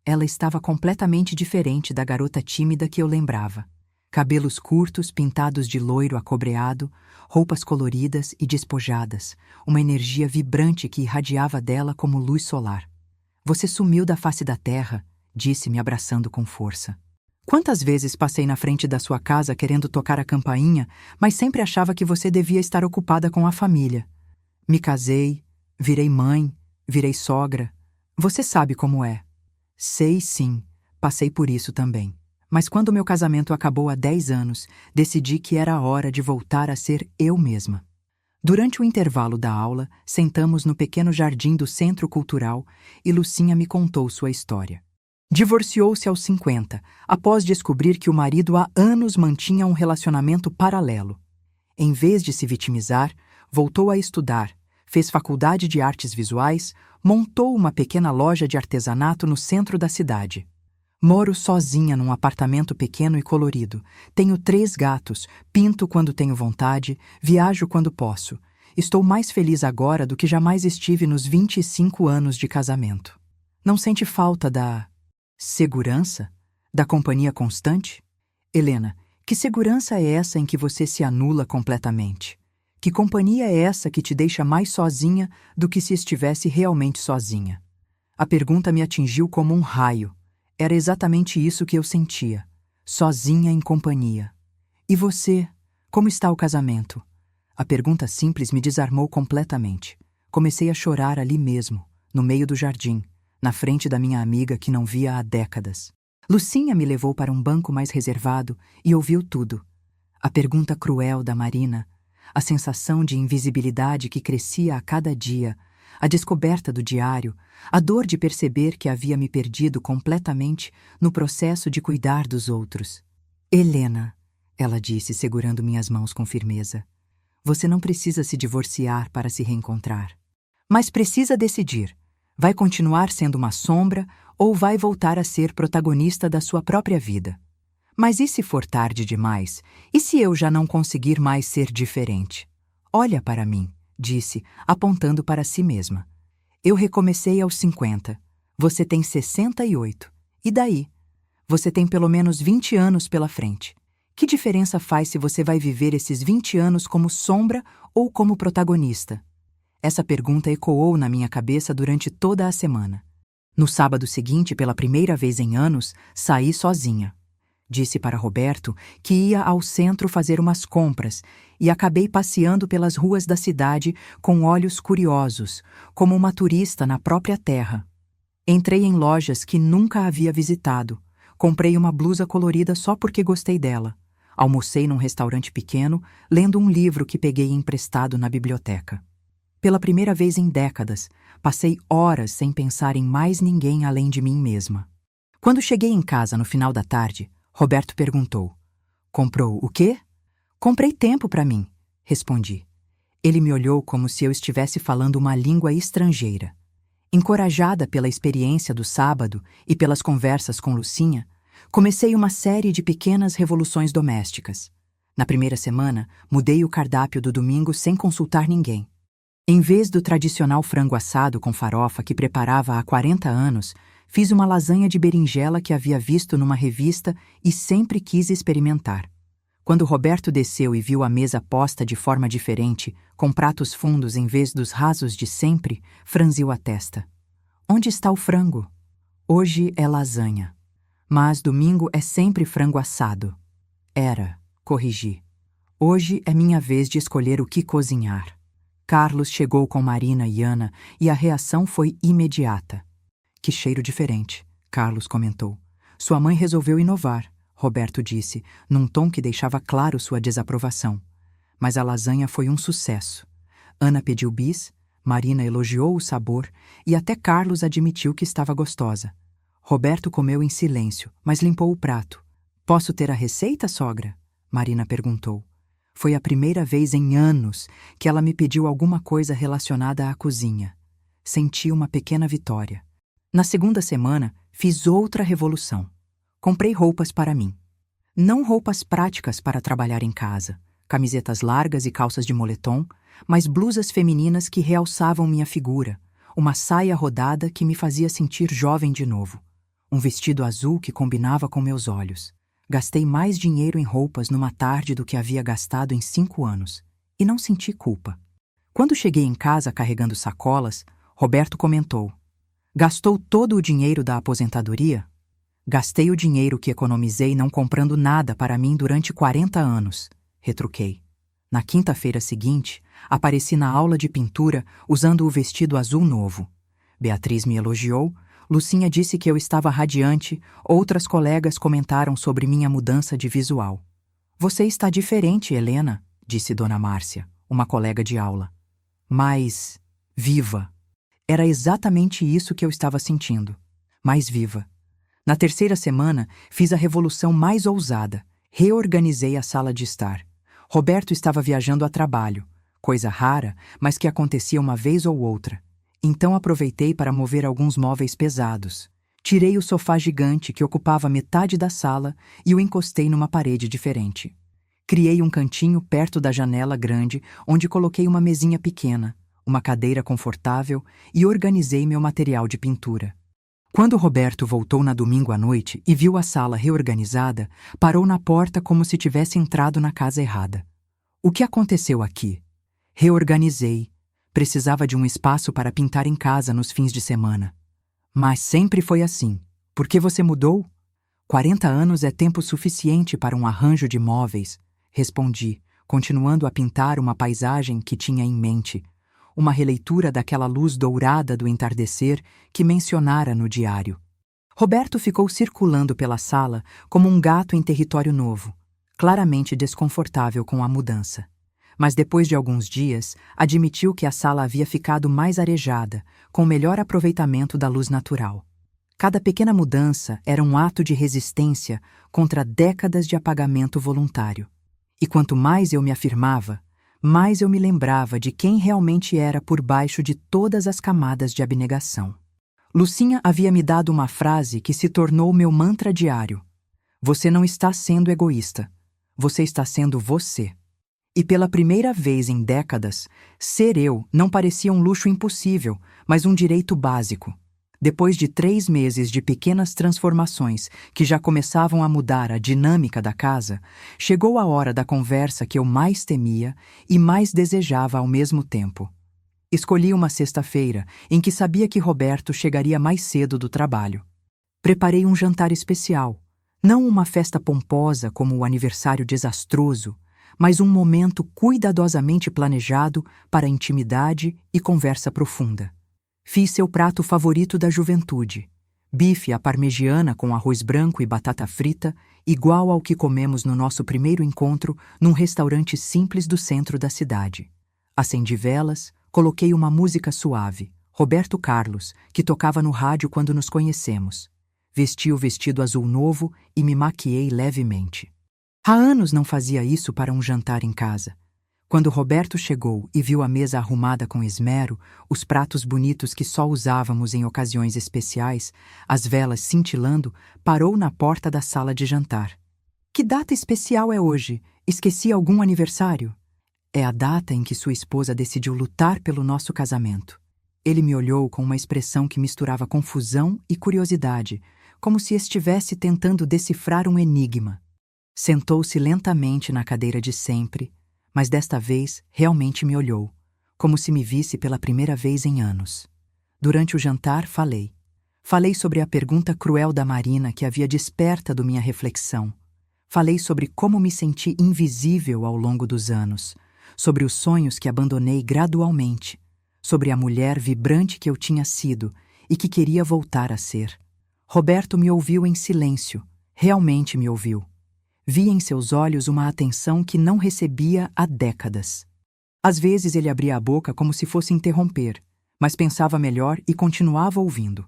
Ela estava completamente diferente da garota tímida que eu lembrava. Cabelos curtos, pintados de loiro acobreado, roupas coloridas e despojadas, uma energia vibrante que irradiava dela como luz solar. Você sumiu da face da terra, disse, me abraçando com força. Quantas vezes passei na frente da sua casa querendo tocar a campainha, mas sempre achava que você devia estar ocupada com a família. Me casei, virei mãe, virei sogra. Você sabe como é. Sei sim, passei por isso também. Mas quando meu casamento acabou há 10 anos, decidi que era hora de voltar a ser eu mesma. Durante o intervalo da aula, sentamos no pequeno jardim do Centro Cultural e Lucinha me contou sua história. Divorciou-se aos 50, após descobrir que o marido há anos mantinha um relacionamento paralelo. Em vez de se vitimizar, voltou a estudar, fez faculdade de artes visuais, montou uma pequena loja de artesanato no centro da cidade. Moro sozinha num apartamento pequeno e colorido. Tenho 3 gatos, pinto quando tenho vontade, viajo quando posso. Estou mais feliz agora do que jamais estive nos 25 anos de casamento. Não sente falta da segurança? Da companhia constante? Helena, que segurança é essa em que você se anula completamente? Que companhia é essa que te deixa mais sozinha do que se estivesse realmente sozinha? A pergunta me atingiu como um raio. Era exatamente isso que eu sentia, sozinha em companhia. E você, como está o casamento? A pergunta simples me desarmou completamente. Comecei a chorar ali mesmo, no meio do jardim, na frente da minha amiga que não via há décadas. Lucinha me levou para um banco mais reservado e ouviu tudo. A pergunta cruel da Marina, a sensação de invisibilidade que crescia a cada dia, a descoberta do diário, a dor de perceber que havia me perdido completamente no processo de cuidar dos outros. Helena, ela disse, segurando minhas mãos com firmeza, você não precisa se divorciar para se reencontrar. Mas precisa decidir, vai continuar sendo uma sombra ou vai voltar a ser protagonista da sua própria vida? Mas e se for tarde demais? E se eu já não conseguir mais ser diferente? Olha para mim, disse, apontando para si mesma. Eu recomecei aos 50. Você tem 68. E daí? Você tem pelo menos 20 anos pela frente. Que diferença faz se você vai viver esses 20 anos como sombra ou como protagonista? Essa pergunta ecoou na minha cabeça durante toda a semana. No sábado seguinte, pela primeira vez em anos, saí sozinha. Disse para Roberto que ia ao centro fazer umas compras e acabei passeando pelas ruas da cidade com olhos curiosos, como uma turista na própria terra. Entrei em lojas que nunca havia visitado. Comprei uma blusa colorida só porque gostei dela. Almocei num restaurante pequeno, lendo um livro que peguei emprestado na biblioteca. Pela primeira vez em décadas, passei horas sem pensar em mais ninguém além de mim mesma. Quando cheguei em casa no final da tarde, Roberto perguntou: comprou o quê? Comprei tempo para mim, respondi. Ele me olhou como se eu estivesse falando uma língua estrangeira. Encorajada pela experiência do sábado e pelas conversas com Lucinha, comecei uma série de pequenas revoluções domésticas. Na primeira semana, mudei o cardápio do domingo sem consultar ninguém. Em vez do tradicional frango assado com farofa que preparava há 40 anos, fiz uma lasanha de berinjela que havia visto numa revista e sempre quis experimentar. Quando Roberto desceu e viu a mesa posta de forma diferente, com pratos fundos em vez dos rasos de sempre, franziu a testa. Onde está o frango? Hoje é lasanha. Mas domingo é sempre frango assado. Era, corrigi. Hoje é minha vez de escolher o que cozinhar. Carlos chegou com Marina e Ana e a reação foi imediata. Que cheiro diferente, Carlos comentou. Sua mãe resolveu inovar, Roberto disse, num tom que deixava claro sua desaprovação. Mas a lasanha foi um sucesso. Ana pediu bis, Marina elogiou o sabor e até Carlos admitiu que estava gostosa. Roberto comeu em silêncio, mas limpou o prato. Posso ter a receita, sogra? Marina perguntou. Foi a primeira vez em anos que ela me pediu alguma coisa relacionada à cozinha. Senti uma pequena vitória. Na segunda semana, fiz outra revolução. Comprei roupas para mim. Não roupas práticas para trabalhar em casa, camisetas largas e calças de moletom, mas blusas femininas que realçavam minha figura, uma saia rodada que me fazia sentir jovem de novo, um vestido azul que combinava com meus olhos. Gastei mais dinheiro em roupas numa tarde do que havia gastado em 5 anos, e não senti culpa. Quando cheguei em casa carregando sacolas, Roberto comentou: gastou todo o dinheiro da aposentadoria? Gastei o dinheiro que economizei não comprando nada para mim durante 40 anos, retruquei. Na quinta-feira seguinte, apareci na aula de pintura usando o vestido azul novo. Beatriz me elogiou, Lucinha disse que eu estava radiante, outras colegas comentaram sobre minha mudança de visual. Você está diferente, Helena, disse Dona Márcia, uma colega de aula. Mais viva. Era exatamente isso que eu estava sentindo. Mais viva. Na terceira semana, fiz a revolução mais ousada. Reorganizei a sala de estar. Roberto estava viajando a trabalho, coisa rara, mas que acontecia uma vez ou outra. Então aproveitei para mover alguns móveis pesados. Tirei o sofá gigante que ocupava metade da sala e o encostei numa parede diferente. Criei um cantinho perto da janela grande onde coloquei uma mesinha pequena, uma cadeira confortável e organizei meu material de pintura. Quando Roberto voltou na domingo à noite e viu a sala reorganizada, parou na porta como se tivesse entrado na casa errada. O que aconteceu aqui? Reorganizei. Precisava de um espaço para pintar em casa nos fins de semana. Mas sempre foi assim. Por que você mudou? 40 anos é tempo suficiente para um arranjo de móveis, respondi, continuando a pintar uma paisagem que tinha em mente, uma releitura daquela luz dourada do entardecer que mencionara no diário. Roberto ficou circulando pela sala como um gato em território novo, claramente desconfortável com a mudança. Mas depois de alguns dias, admitiu que a sala havia ficado mais arejada, com melhor aproveitamento da luz natural. Cada pequena mudança era um ato de resistência contra décadas de apagamento voluntário. E quanto mais eu me afirmava, mais eu me lembrava de quem realmente era por baixo de todas as camadas de abnegação. Lucinha havia me dado uma frase que se tornou meu mantra diário. Você não está sendo egoísta. Você está sendo você. E pela primeira vez em décadas, ser eu não parecia um luxo impossível, mas um direito básico. Depois de 3 meses de pequenas transformações que já começavam a mudar a dinâmica da casa, chegou a hora da conversa que eu mais temia e mais desejava ao mesmo tempo. Escolhi uma sexta-feira em que sabia que Roberto chegaria mais cedo do trabalho. Preparei um jantar especial, não uma festa pomposa como o aniversário desastroso, mas um momento cuidadosamente planejado para intimidade e conversa profunda. Fiz seu prato favorito da juventude, bife à parmegiana com arroz branco e batata frita, igual ao que comemos no nosso primeiro encontro num restaurante simples do centro da cidade. Acendi velas, coloquei uma música suave, Roberto Carlos, que tocava no rádio quando nos conhecemos. Vesti o vestido azul novo e me maquiei levemente. Há anos não fazia isso para um jantar em casa. Quando Roberto chegou e viu a mesa arrumada com esmero, os pratos bonitos que só usávamos em ocasiões especiais, as velas cintilando, parou na porta da sala de jantar. Que data especial é hoje? Esqueci algum aniversário? É a data em que sua esposa decidiu lutar pelo nosso casamento. Ele me olhou com uma expressão que misturava confusão e curiosidade, como se estivesse tentando decifrar um enigma. Sentou-se lentamente na cadeira de sempre, mas desta vez realmente me olhou, como se me visse pela primeira vez em anos. Durante o jantar, falei. Falei sobre a pergunta cruel da Marina que havia despertado minha reflexão. Falei sobre como me senti invisível ao longo dos anos, sobre os sonhos que abandonei gradualmente, sobre a mulher vibrante que eu tinha sido e que queria voltar a ser. Roberto me ouviu em silêncio, realmente me ouviu. Vi em seus olhos uma atenção que não recebia há décadas. Às vezes ele abria a boca como se fosse interromper, mas pensava melhor e continuava ouvindo.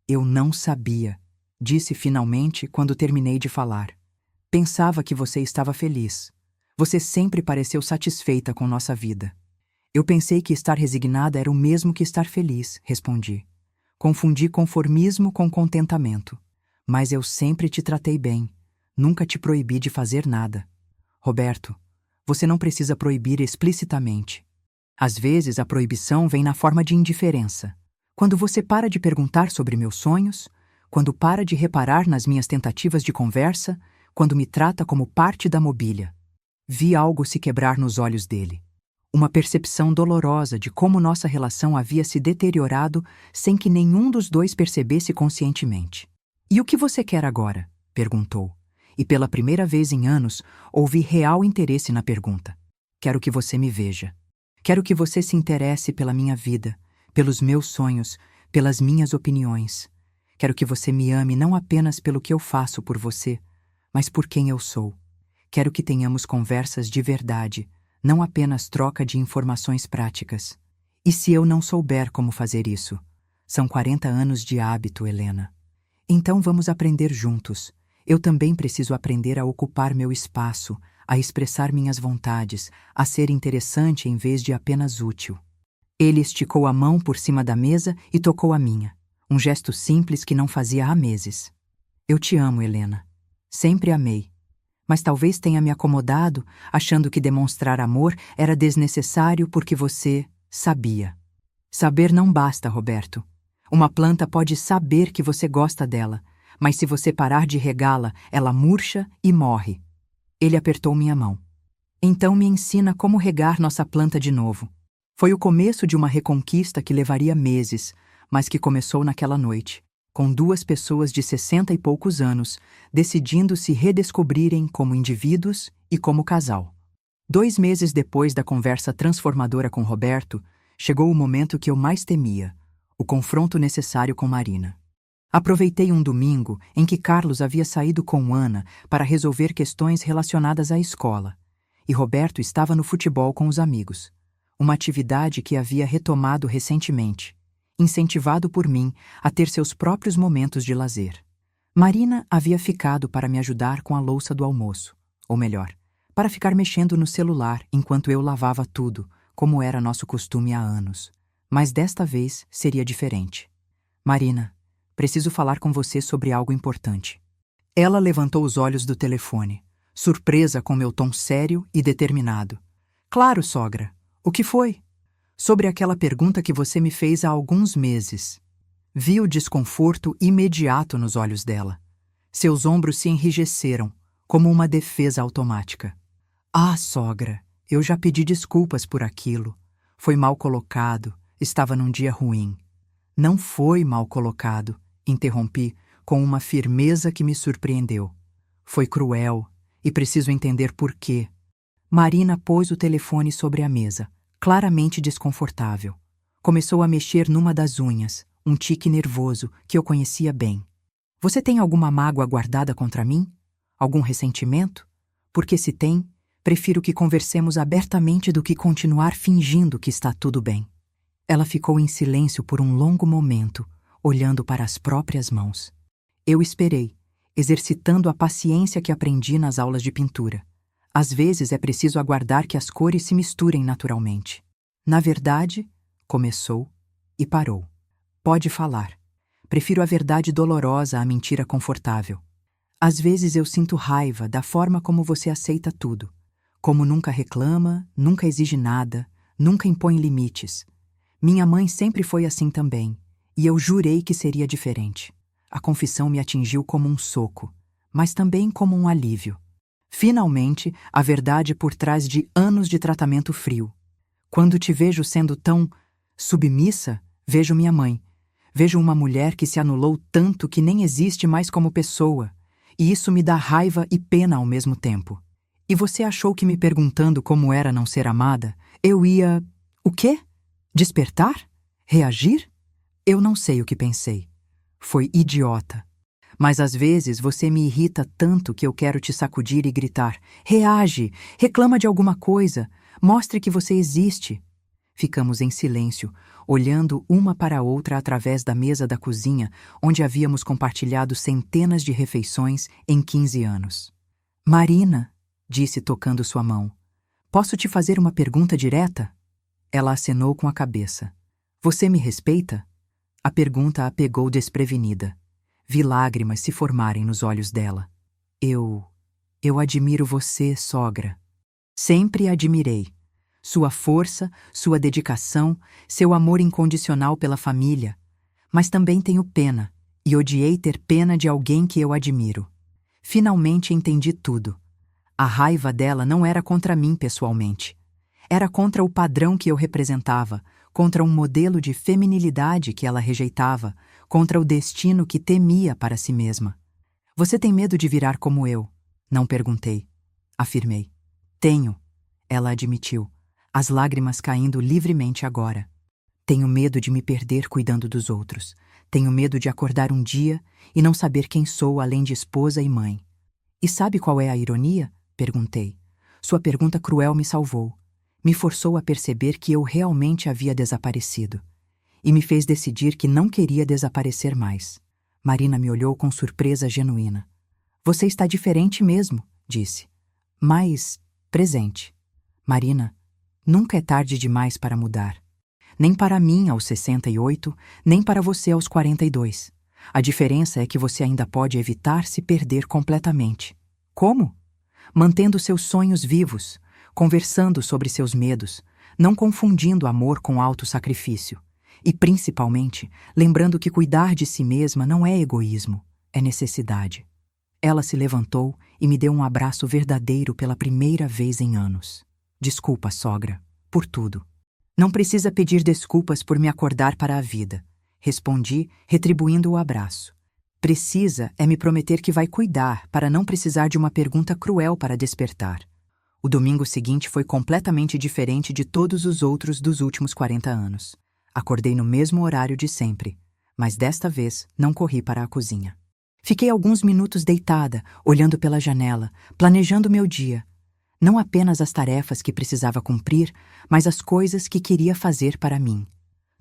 Eu não sabia, disse finalmente quando terminei de falar. Pensava que você estava feliz. Você sempre pareceu satisfeita com nossa vida. Eu pensei que estar resignada era o mesmo que estar feliz, respondi. Confundi conformismo com contentamento. Mas eu sempre te tratei bem. Nunca te proibi de fazer nada. Roberto, você não precisa proibir explicitamente. Às vezes a proibição vem na forma de indiferença. Quando você para de perguntar sobre meus sonhos, quando para de reparar nas minhas tentativas de conversa, quando me trata como parte da mobília. Vi algo se quebrar nos olhos dele. Uma percepção dolorosa de como nossa relação havia se deteriorado sem que nenhum dos dois percebesse conscientemente. E o que você quer agora? Perguntou. E pela primeira vez em anos, ouvi real interesse na pergunta. Quero que você me veja. Quero que você se interesse pela minha vida, pelos meus sonhos, pelas minhas opiniões. Quero que você me ame não apenas pelo que eu faço por você, mas por quem eu sou. Quero que tenhamos conversas de verdade, não apenas troca de informações práticas. E se eu não souber como fazer isso? São 40 anos de hábito, Helena. Então vamos aprender juntos. Eu também preciso aprender a ocupar meu espaço, a expressar minhas vontades, a ser interessante em vez de apenas útil. Ele esticou a mão por cima da mesa e tocou a minha, um gesto simples que não fazia há meses. Eu te amo, Helena. Sempre amei. Mas talvez tenha me acomodado, achando que demonstrar amor era desnecessário porque você sabia. Saber não basta, Roberto. Uma planta pode saber que você gosta dela, mas se você parar de regá-la, ela murcha e morre. Ele apertou minha mão. Então me ensina como regar nossa planta de novo. Foi o começo de uma reconquista que levaria meses, mas que começou naquela noite, com duas pessoas de 60 e poucos anos, decidindo se redescobrirem como indivíduos e como casal. 2 meses depois da conversa transformadora com Roberto, chegou o momento que eu mais temia, o confronto necessário com Marina. Aproveitei um domingo em que Carlos havia saído com Ana para resolver questões relacionadas à escola, e Roberto estava no futebol com os amigos, uma atividade que havia retomado recentemente, incentivado por mim a ter seus próprios momentos de lazer. Marina havia ficado para me ajudar com a louça do almoço, ou melhor, para ficar mexendo no celular enquanto eu lavava tudo, como era nosso costume há anos. Mas desta vez seria diferente. Marina, preciso falar com você sobre algo importante. Ela levantou os olhos do telefone, surpresa com meu tom sério e determinado. Claro, sogra. O que foi? Sobre aquela pergunta que você me fez há alguns meses. Vi o desconforto imediato nos olhos dela. Seus ombros se enrijeceram, como uma defesa automática. Ah, sogra, eu já pedi desculpas por aquilo. Foi mal colocado, estava num dia ruim. Não foi mal colocado, interrompi, com uma firmeza que me surpreendeu. Foi cruel, e preciso entender por quê. Marina pôs o telefone sobre a mesa, claramente desconfortável. Começou a mexer numa das unhas, um tique nervoso que eu conhecia bem. Você tem alguma mágoa guardada contra mim? Algum ressentimento? Porque se tem, prefiro que conversemos abertamente do que continuar fingindo que está tudo bem. Ela ficou em silêncio por um longo momento, olhando para as próprias mãos. Eu esperei, exercitando a paciência que aprendi nas aulas de pintura. Às vezes é preciso aguardar que as cores se misturem naturalmente. Na verdade, começou e parou. Pode falar. Prefiro a verdade dolorosa à mentira confortável. Às vezes eu sinto raiva da forma como você aceita tudo. Como nunca reclama, nunca exige nada, nunca impõe limites. Minha mãe sempre foi assim também, e eu jurei que seria diferente. A confissão me atingiu como um soco, mas também como um alívio. Finalmente, a verdade por trás de anos de tratamento frio. Quando te vejo sendo tão submissa, vejo minha mãe. Vejo uma mulher que se anulou tanto que nem existe mais como pessoa. E isso me dá raiva e pena ao mesmo tempo. E você achou que me perguntando como era não ser amada, eu ia... O quê? Despertar? Reagir? Eu não sei o que pensei. Foi idiota. Mas às vezes você me irrita tanto que eu quero te sacudir e gritar: reage, reclama de alguma coisa, mostre que você existe. Ficamos em silêncio, olhando uma para a outra através da mesa da cozinha, onde havíamos compartilhado centenas de refeições em 15 anos. Marina, disse tocando sua mão, posso te fazer uma pergunta direta? Ela acenou com a cabeça. Você me respeita? A pergunta a pegou desprevenida. Vi lágrimas se formarem nos olhos dela. Eu admiro você, sogra. Sempre a admirei. Sua força, sua dedicação, seu amor incondicional pela família. Mas também tenho pena, e odiei ter pena de alguém que eu admiro. Finalmente entendi tudo. A raiva dela não era contra mim pessoalmente. Era contra o padrão que eu representava, contra um modelo de feminilidade que ela rejeitava, contra o destino que temia para si mesma. Você tem medo de virar como eu? Não perguntei. Afirmei. Tenho, ela admitiu, as lágrimas caindo livremente agora. Tenho medo de me perder cuidando dos outros. Tenho medo de acordar um dia e não saber quem sou além de esposa e mãe. E sabe qual é a ironia? Perguntei. Sua pergunta cruel me salvou. Me forçou a perceber que eu realmente havia desaparecido. E me fez decidir que não queria desaparecer mais. Marina me olhou com surpresa genuína. Você está diferente mesmo, disse. Mais presente. Marina, nunca é tarde demais para mudar. Nem para mim aos 68, nem para você aos 42. A diferença é que você ainda pode evitar se perder completamente. Como? Mantendo seus sonhos vivos, conversando sobre seus medos, não confundindo amor com autossacrifício. E, principalmente, lembrando que cuidar de si mesma não é egoísmo, é necessidade. Ela se levantou e me deu um abraço verdadeiro pela primeira vez em anos. Desculpa, sogra, por tudo. Não precisa pedir desculpas por me acordar para a vida. Respondi, retribuindo o abraço. Precisa é me prometer que vai cuidar para não precisar de uma pergunta cruel para despertar. O domingo seguinte foi completamente diferente de todos os outros dos últimos 40 anos. Acordei no mesmo horário de sempre, mas desta vez não corri para a cozinha. Fiquei alguns minutos deitada, olhando pela janela, planejando meu dia. Não apenas as tarefas que precisava cumprir, mas as coisas que queria fazer para mim.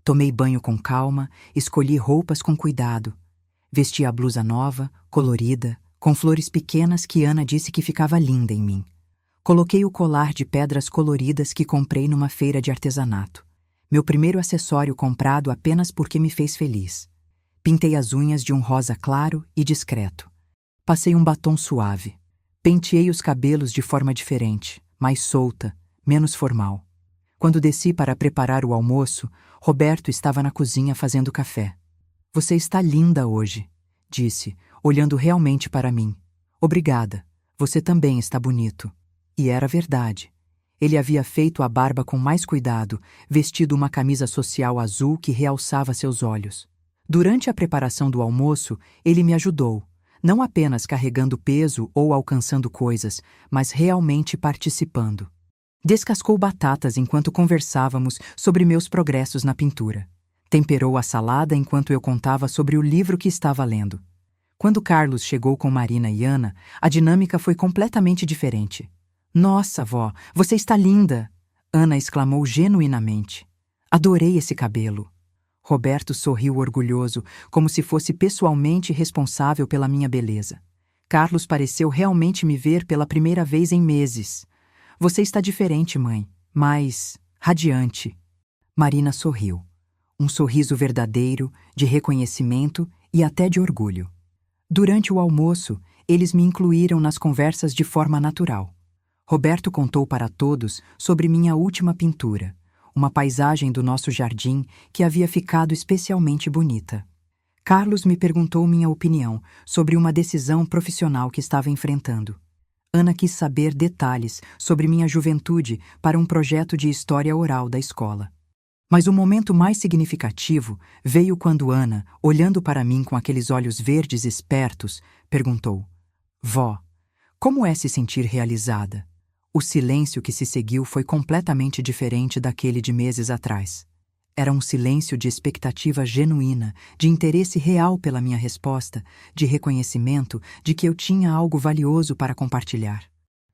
Tomei banho com calma, escolhi roupas com cuidado. Vesti a blusa nova, colorida, com flores pequenas que Ana disse que ficava linda em mim. Coloquei o colar de pedras coloridas que comprei numa feira de artesanato. Meu primeiro acessório comprado apenas porque me fez feliz. Pintei as unhas de um rosa claro e discreto. Passei um batom suave. Penteei os cabelos de forma diferente, mais solta, menos formal. Quando desci para preparar o almoço, Roberto estava na cozinha fazendo café. Você está linda hoje, disse, olhando realmente para mim. Obrigada, você também está bonito. E era verdade. Ele havia feito a barba com mais cuidado, vestido uma camisa social azul que realçava seus olhos. Durante a preparação do almoço, ele me ajudou, não apenas carregando peso ou alcançando coisas, mas realmente participando. Descascou batatas enquanto conversávamos sobre meus progressos na pintura. Temperou a salada enquanto eu contava sobre o livro que estava lendo. Quando Carlos chegou com Marina e Ana, a dinâmica foi completamente diferente. Nossa, vó, você está linda! Ana exclamou genuinamente. Adorei esse cabelo. Roberto sorriu orgulhoso, como se fosse pessoalmente responsável pela minha beleza. Carlos pareceu realmente me ver pela primeira vez em meses. Você está diferente, mãe, mas radiante. Marina sorriu. Um sorriso verdadeiro, de reconhecimento e até de orgulho. Durante o almoço, eles me incluíram nas conversas de forma natural. Roberto contou para todos sobre minha última pintura, uma paisagem do nosso jardim que havia ficado especialmente bonita. Carlos me perguntou minha opinião sobre uma decisão profissional que estava enfrentando. Ana quis saber detalhes sobre minha juventude para um projeto de história oral da escola. Mas o momento mais significativo veio quando Ana, olhando para mim com aqueles olhos verdes espertos, perguntou: Vó, como é se sentir realizada? O silêncio que se seguiu foi completamente diferente daquele de meses atrás. Era um silêncio de expectativa genuína, de interesse real pela minha resposta, de reconhecimento de que eu tinha algo valioso para compartilhar.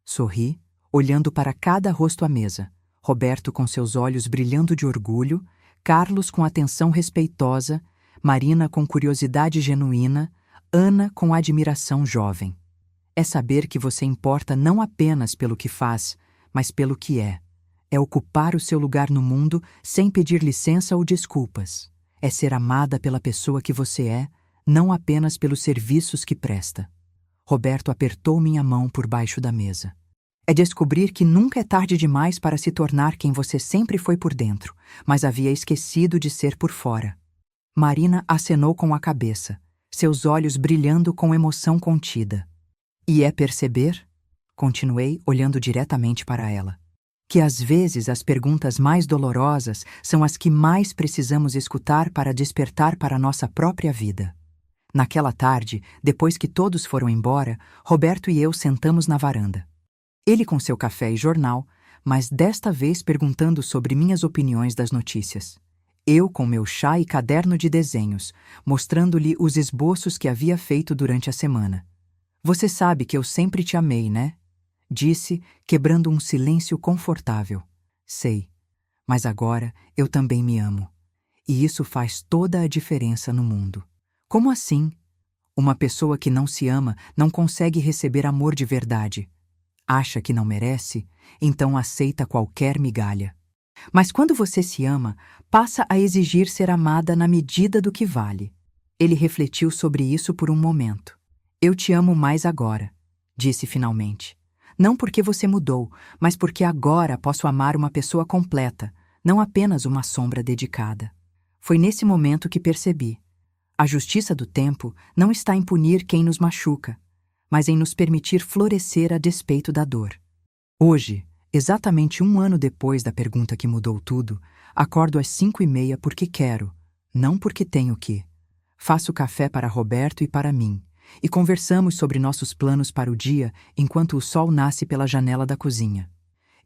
Sorri, olhando para cada rosto à mesa. Roberto com seus olhos brilhando de orgulho, Carlos com atenção respeitosa, Marina com curiosidade genuína, Ana com admiração jovem. É saber que você importa não apenas pelo que faz, mas pelo que é. É ocupar o seu lugar no mundo sem pedir licença ou desculpas. É ser amada pela pessoa que você é, não apenas pelos serviços que presta. Roberto apertou minha mão por baixo da mesa. É descobrir que nunca é tarde demais para se tornar quem você sempre foi por dentro, mas havia esquecido de ser por fora. Marina acenou com a cabeça, seus olhos brilhando com emoção contida. E é perceber? Continuei, olhando diretamente para ela. Que às vezes as perguntas mais dolorosas são as que mais precisamos escutar para despertar para a nossa própria vida. Naquela tarde, depois que todos foram embora, Roberto e eu sentamos na varanda. Ele com seu café e jornal, mas desta vez perguntando sobre minhas opiniões das notícias. Eu com meu chá e caderno de desenhos, mostrando-lhe os esboços que havia feito durante a semana. Você sabe que eu sempre te amei, né? Disse, quebrando um silêncio confortável. Sei, mas agora eu também me amo. E isso faz toda a diferença no mundo. Como assim? Uma pessoa que não se ama não consegue receber amor de verdade. Acha que não merece, então aceita qualquer migalha. Mas quando você se ama, passa a exigir ser amada na medida do que vale. Ele refletiu sobre isso por um momento. Eu te amo mais agora, disse finalmente. Não porque você mudou, mas porque agora posso amar uma pessoa completa, não apenas uma sombra dedicada. Foi nesse momento que percebi. A justiça do tempo não está em punir quem nos machuca, mas em nos permitir florescer a despeito da dor. Hoje, exatamente 1 ano depois da pergunta que mudou tudo, acordo às 5h30 porque quero, não porque tenho que. Faço café para Roberto e para mim, e conversamos sobre nossos planos para o dia enquanto o sol nasce pela janela da cozinha.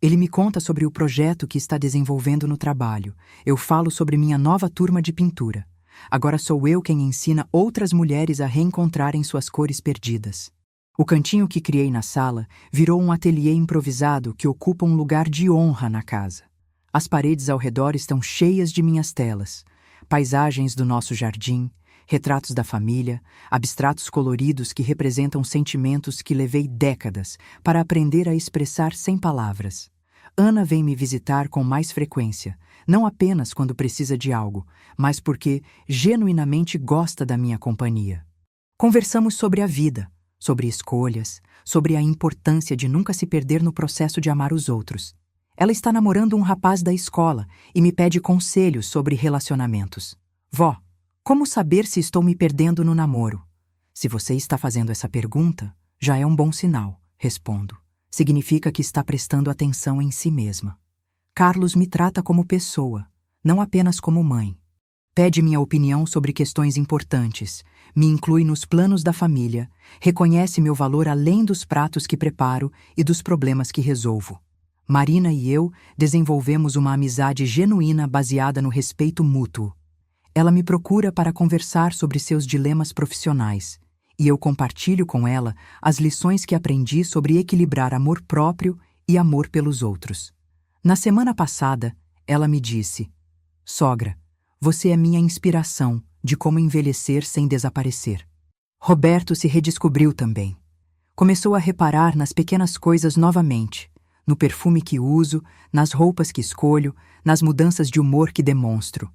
Ele me conta sobre o projeto que está desenvolvendo no trabalho. Eu falo sobre minha nova turma de pintura. Agora sou eu quem ensina outras mulheres a reencontrarem suas cores perdidas. O cantinho que criei na sala virou um ateliê improvisado que ocupa um lugar de honra na casa. As paredes ao redor estão cheias de minhas telas, paisagens do nosso jardim, retratos da família, abstratos coloridos que representam sentimentos que levei décadas para aprender a expressar sem palavras. Ana vem me visitar com mais frequência, não apenas quando precisa de algo, mas porque genuinamente gosta da minha companhia. Conversamos sobre a vida, sobre escolhas, sobre a importância de nunca se perder no processo de amar os outros. Ela está namorando um rapaz da escola e me pede conselhos sobre relacionamentos. Vó, como saber se estou me perdendo no namoro? Se você está fazendo essa pergunta, já é um bom sinal, respondo. Significa que está prestando atenção em si mesma. Carlos me trata como pessoa, não apenas como mãe. Pede minha opinião sobre questões importantes, me inclui nos planos da família, reconhece meu valor além dos pratos que preparo e dos problemas que resolvo. Marina e eu desenvolvemos uma amizade genuína baseada no respeito mútuo. Ela me procura para conversar sobre seus dilemas profissionais, e eu compartilho com ela as lições que aprendi sobre equilibrar amor próprio e amor pelos outros. Na semana passada, ela me disse: Sogra, você é minha inspiração de como envelhecer sem desaparecer. Roberto se redescobriu também. Começou a reparar nas pequenas coisas novamente, no perfume que uso, nas roupas que escolho, nas mudanças de humor que demonstro.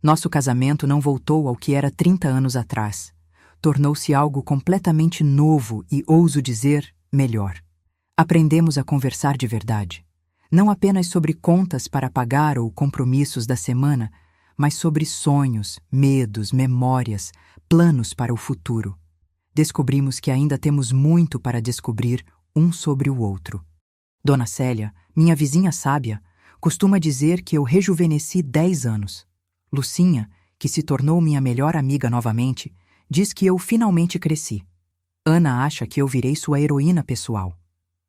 Nosso casamento não voltou ao que era 30 anos atrás. Tornou-se algo completamente novo e, ouso dizer, melhor. Aprendemos a conversar de verdade. Não apenas sobre contas para pagar ou compromissos da semana, mas sobre sonhos, medos, memórias, planos para o futuro. Descobrimos que ainda temos muito para descobrir um sobre o outro. Dona Célia, minha vizinha sábia, costuma dizer que eu rejuvenesci 10 anos. Lucinha, que se tornou minha melhor amiga novamente, diz que eu finalmente cresci. Ana acha que eu virei sua heroína pessoal.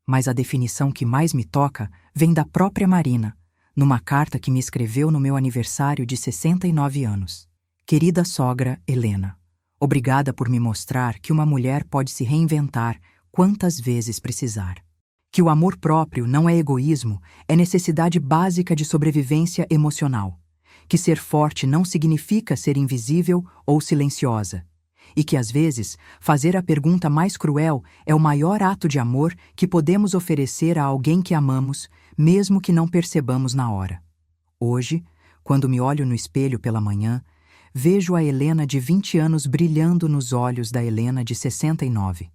Mas a definição que mais me toca vem da própria Marina, numa carta que me escreveu no meu aniversário de 69 anos. Querida sogra Helena, obrigada por me mostrar que uma mulher pode se reinventar quantas vezes precisar. Que o amor próprio não é egoísmo, é necessidade básica de sobrevivência emocional. Que ser forte não significa ser invisível ou silenciosa. E que, às vezes, fazer a pergunta mais cruel é o maior ato de amor que podemos oferecer a alguém que amamos, mesmo que não percebamos na hora. Hoje, quando me olho no espelho pela manhã, vejo a Helena de 20 anos brilhando nos olhos da Helena de 69.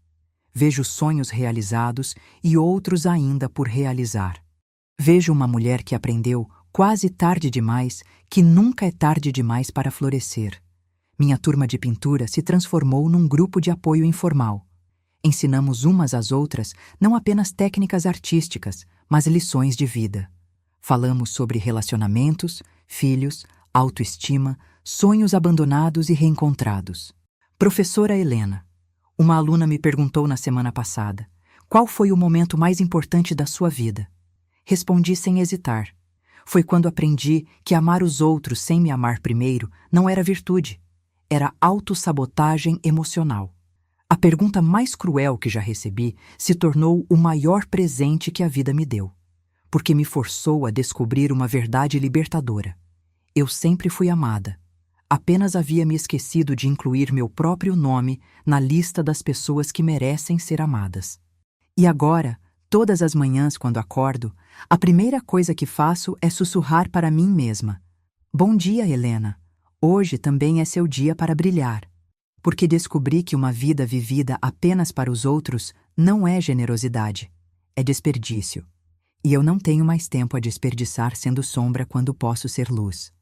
Vejo sonhos realizados e outros ainda por realizar. Vejo uma mulher que aprendeu, quase tarde demais, que nunca é tarde demais para florescer. Minha turma de pintura se transformou num grupo de apoio informal. Ensinamos umas às outras não apenas técnicas artísticas, mas lições de vida. Falamos sobre relacionamentos, filhos, autoestima, sonhos abandonados e reencontrados. Professora Helena, uma aluna me perguntou na semana passada: qual foi o momento mais importante da sua vida? Respondi sem hesitar. Foi quando aprendi que amar os outros sem me amar primeiro não era virtude. Era autossabotagem emocional. A pergunta mais cruel que já recebi se tornou o maior presente que a vida me deu, porque me forçou a descobrir uma verdade libertadora. Eu sempre fui amada. Apenas havia me esquecido de incluir meu próprio nome na lista das pessoas que merecem ser amadas. E agora, todas as manhãs quando acordo, a primeira coisa que faço é sussurrar para mim mesma: bom dia, Helena. Hoje também é seu dia para brilhar. Porque descobri que uma vida vivida apenas para os outros não é generosidade, é desperdício. E eu não tenho mais tempo a desperdiçar sendo sombra quando posso ser luz.